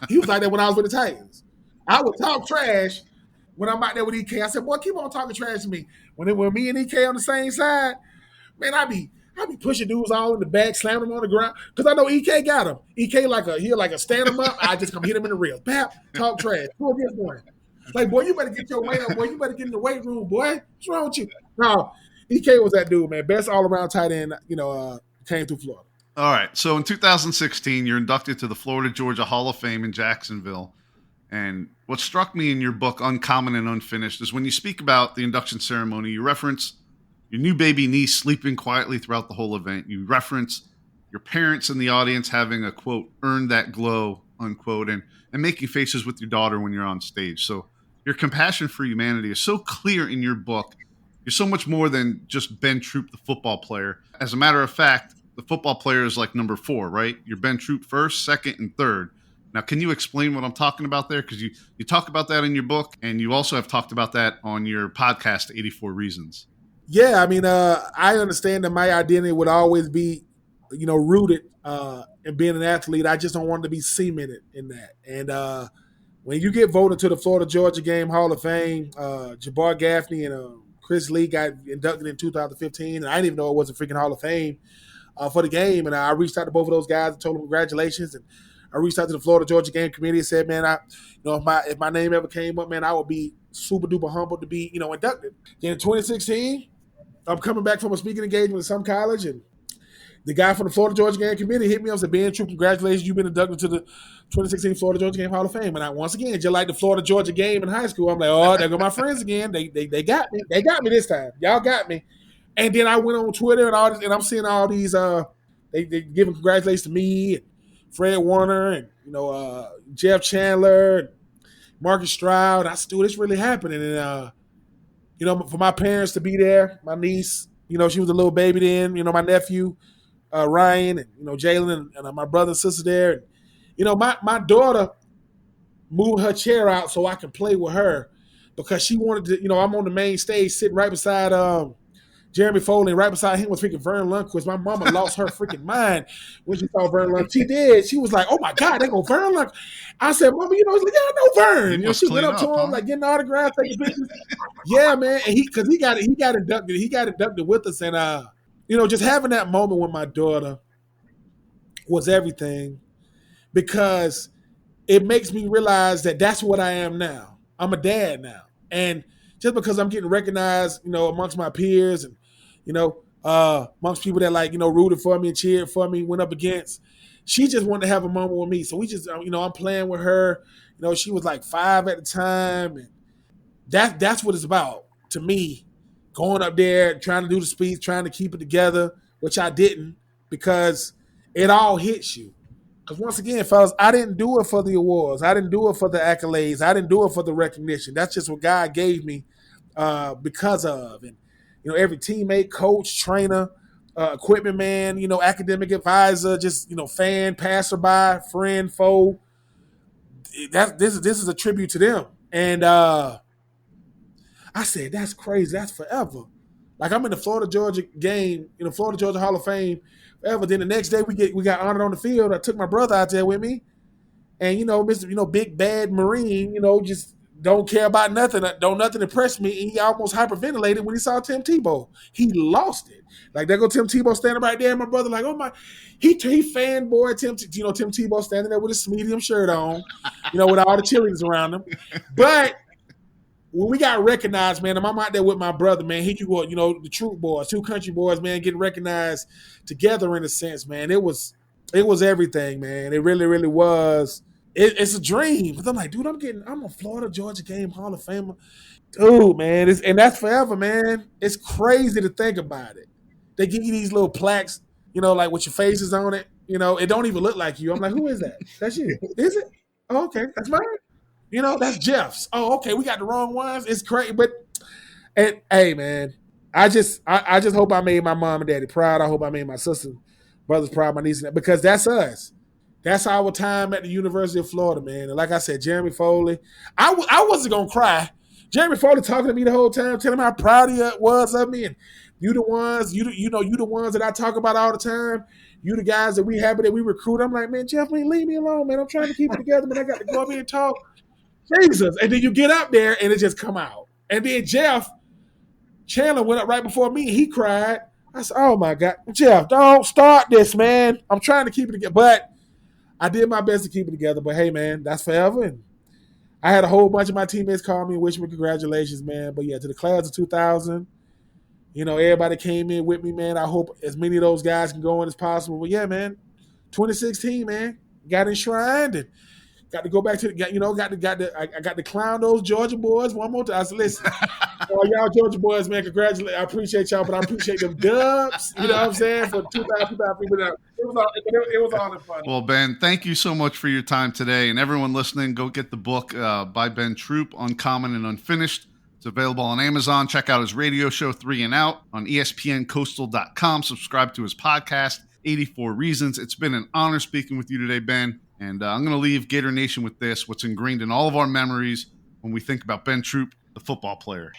He was like that when I was with the Titans. I would talk trash when I'm out there with EK. I said, boy, keep on talking trash to me. When me and EK on the same side, man, I be pushing dudes all in the back, slamming them on the ground. Because I know EK got him. EK he'll like a stand him up. I just come hit him in the ribs. Bap, talk trash. Who against one? Like, boy, you better get your weight up, boy. You better get in the weight room, boy. What's wrong with you? No, EK was that dude, man. Best all-around tight end, came through Florida. All right. So in 2016, you're inducted to the Florida-Georgia Hall of Fame in Jacksonville. And what struck me in your book, Uncommon and Unfinished, is when you speak about the induction ceremony, you reference your new baby niece sleeping quietly throughout the whole event. You reference your parents in the audience having a, quote, earned that glow, unquote, and making faces with your daughter when you're on stage. So your compassion for humanity is so clear in your book. You're so much more than just Ben Troupe, the football player. As a matter of fact, the football player is like number 4, right? You're Ben Troupe first, second, and third. Now, can you explain what I'm talking about there? Because you talk about that in your book, and you also have talked about that on your podcast, 84 Reasons. Yeah, I mean, I understand that my identity would always be, rooted in being an athlete. I just don't want to be cemented in that. And when you get voted to the Florida-Georgia Game Hall of Fame, Jabbar Gaffney and Chris Lee got inducted in 2015, and I didn't even know it was a freaking Hall of Fame for the game. And I reached out to both of those guys and told them congratulations. And I reached out to the Florida-Georgia Game Committee and said, man, if my name ever came up, man, I would be super duper humbled to be, inducted. Then in 2016, I'm coming back from a speaking engagement at some college, and the guy from the Florida-Georgia Game Committee hit me up and said, Ben Troupe, congratulations, you've been inducted to the 2016 Florida-Georgia Game Hall of Fame. And once again, just like the Florida-Georgia game in high school, I'm like, oh, there go my friends again. They got me. They got me this time. Y'all got me. And then I went on Twitter and all this, and I'm seeing all these, they giving congratulations to me, and Fred Warner, and, Jeff Chandler, and Marcus Stroud. I said, dude, it's really happening. And, for my parents to be there, my niece, she was a little baby then, my nephew, Ryan, and, Jalen, and my brother and sister there. And, my daughter moved her chair out so I can play with her because she wanted to, I'm on the main stage sitting right beside Jeremy Foley, and right beside him was freaking Vern Lundquist. My mama lost her freaking mind when she saw Vern Lundquist. She did. She was like, oh, my God, they go Vern Lundquist. I said, Mama, I know Vern. She went up to him, like, getting autographs, taking pictures. Yeah, man. And he got inducted. He got inducted with us. And, just having that moment with my daughter was everything because it makes me realize that that's what I am now. I'm a dad now. And just because I'm getting recognized, amongst my peers and, amongst people that rooted for me and cheered for me, went up against, she just wanted to have a moment with me. So we just, I'm playing with her. She was like 5 at the time, and that's what it's about to me. Going up there, trying to do the speech, trying to keep it together, which I didn't, because it all hits you. Because once again, fellas, I didn't do it for the awards. I didn't do it for the accolades. I didn't do it for the recognition. That's just what God gave me because of. And, every teammate, coach, trainer, equipment man, academic advisor, just, fan, passerby, friend, foe. This is a tribute to them. And I said, that's crazy. That's forever. Like, I'm in the Florida-Georgia game, Florida-Georgia Hall of Fame forever. Then the next day we got honored on the field. I took my brother out there with me. And, Mr. Big Bad Marine, just don't care about nothing. Don't nothing impress me. And he almost hyperventilated when he saw Tim Tebow. He lost it. Like, there go Tim Tebow standing right there. And my brother like, oh, my. He fanboy Tim Tebow standing there with his medium shirt on, with all the cheerleaders around him. But when we got recognized, man, I'm out there with my brother, man. He, the Troupe boys, 2 country boys, man, getting recognized together in a sense, man. It was everything, man. It really, really was. It's a dream. Because I'm like, dude, I'm a Florida-Georgia game Hall of Famer. Dude, man, and that's forever, man. It's crazy to think about it. They give you these little plaques, like with your faces on it. It don't even look like you. I'm like, who is that? That's you. Is it? Oh, okay. That's mine. That's Jeff's. Oh, okay. We got the wrong ones. It's crazy. But, hey, man, I just hope I made my mom and daddy proud. I hope I made my sister, brothers proud, my niece, because that's us. That's our time at the University of Florida, man. And like I said, Jeremy Foley, I wasn't going to cry. Jeremy Foley talking to me the whole time, telling me how proud he was of me. And you the ones that I talk about all the time. You the guys that we happy that we recruit. I'm like, man, Jeff, man, leave me alone, man. I'm trying to keep it together, man. I got to go up here and talk. Jesus. And then you get up there and it just come out. And then Jeff Chandler went up right before me. He cried. I said, oh, my God. Jeff, don't start this, man. I'm trying to keep it together. But I did my best to keep it together. But, hey, man, that's forever. And I had a whole bunch of my teammates call me and wish me congratulations, man. But, yeah, to the class of 2000, everybody came in with me, man. I hope as many of those guys can go in as possible. But, yeah, man, 2016, man, got enshrined and got to go back to I got to clown those Georgia boys one more time. I said, listen, y'all Georgia boys, man, congratulations. I appreciate y'all, but I appreciate them dubs. You know what I'm saying? For 2000 people. It was all in fun. Well, Ben, thank you so much for your time today. And everyone listening, go get the book by Ben Troupe, Uncommon and Unfinished. It's available on Amazon. Check out his radio show, 3 and Out, on ESPNCoastal.com. Subscribe to his podcast, 84 Reasons. It's been an honor speaking with you today, Ben. And I'm going to leave Gator Nation with this, what's ingrained in all of our memories when we think about Ben Troupe, the football player.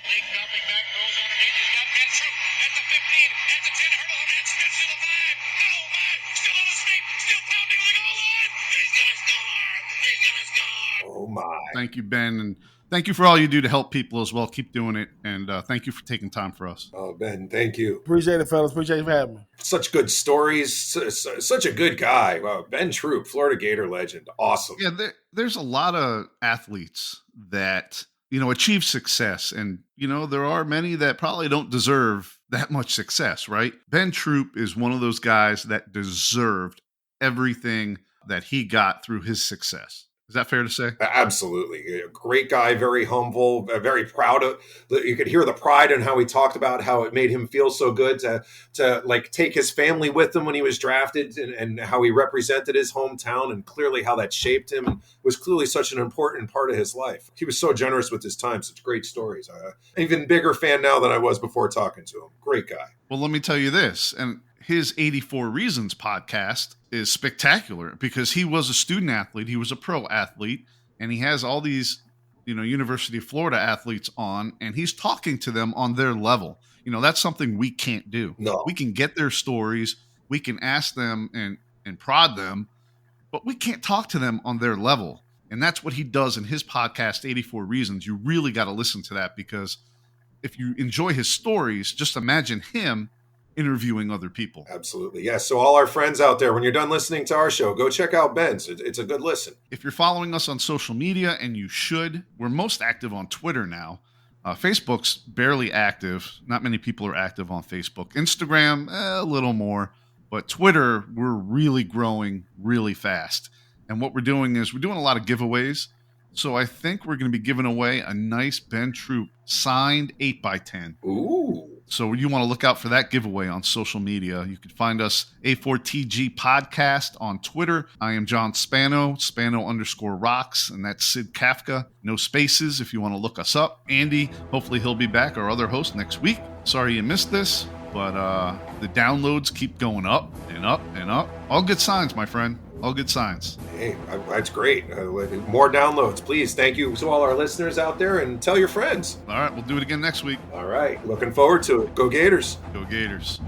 Oh, my. Thank you, Ben. And thank you for all you do to help people as well. Keep doing it. And thank you for taking time for us. Oh, Ben, thank you. Appreciate it, fellas. Appreciate you for having me. Such good stories. Such a good guy. Wow, Ben Troupe, Florida Gator legend. Awesome. Yeah, there's a lot of athletes that, achieve success. And, there are many that probably don't deserve that much success, right? Ben Troupe is one of those guys that deserved everything that he got through his success. Is that fair to say? Absolutely. A great guy, very humble, very proud of. You could hear the pride in how he talked about how it made him feel so good to like take his family with him when he was drafted and how he represented his hometown and clearly how that shaped him and was clearly such an important part of his life. He was so generous with his time, such great stories. Even bigger fan now than I was before talking to him. Great guy. Well, let me tell you this, and his 84 Reasons podcast is spectacular because he was a student athlete. He was a pro athlete, and he has all these, University of Florida athletes on, and he's talking to them on their level. That's something we can't do. No. We can get their stories. We can ask them and prod them, but we can't talk to them on their level. And that's what he does in his podcast, 84 Reasons. You really got to listen to that because if you enjoy his stories, just imagine him interviewing other people. Absolutely. Yes. So all our friends out there, when you're done listening to our show, go check out Ben's. It's a good listen. If you're following us on social media, and you should, we're most active on Twitter now. Facebook's barely active. Not many people are active on Facebook. Instagram, a little more. But Twitter, we're really growing really fast. And what we're doing is we're doing a lot of giveaways. So I think we're going to be giving away a nice Ben Troupe signed 8x10. Ooh. So you want to look out for that giveaway on social media. You can find us A4TG Podcast on Twitter. I am John Spano, Spano_rocks, and that's Sid Kafka. No spaces if you want to look us up. Andy, hopefully he'll be back, our other host, next week. Sorry you missed this, but the downloads keep going up and up and up. All good signs, my friend. All good signs. Hey, that's great. More downloads, please. Thank you to all our listeners out there, and tell your friends. All right, we'll do it again next week. All right. Looking forward to it. Go Gators. Go Gators.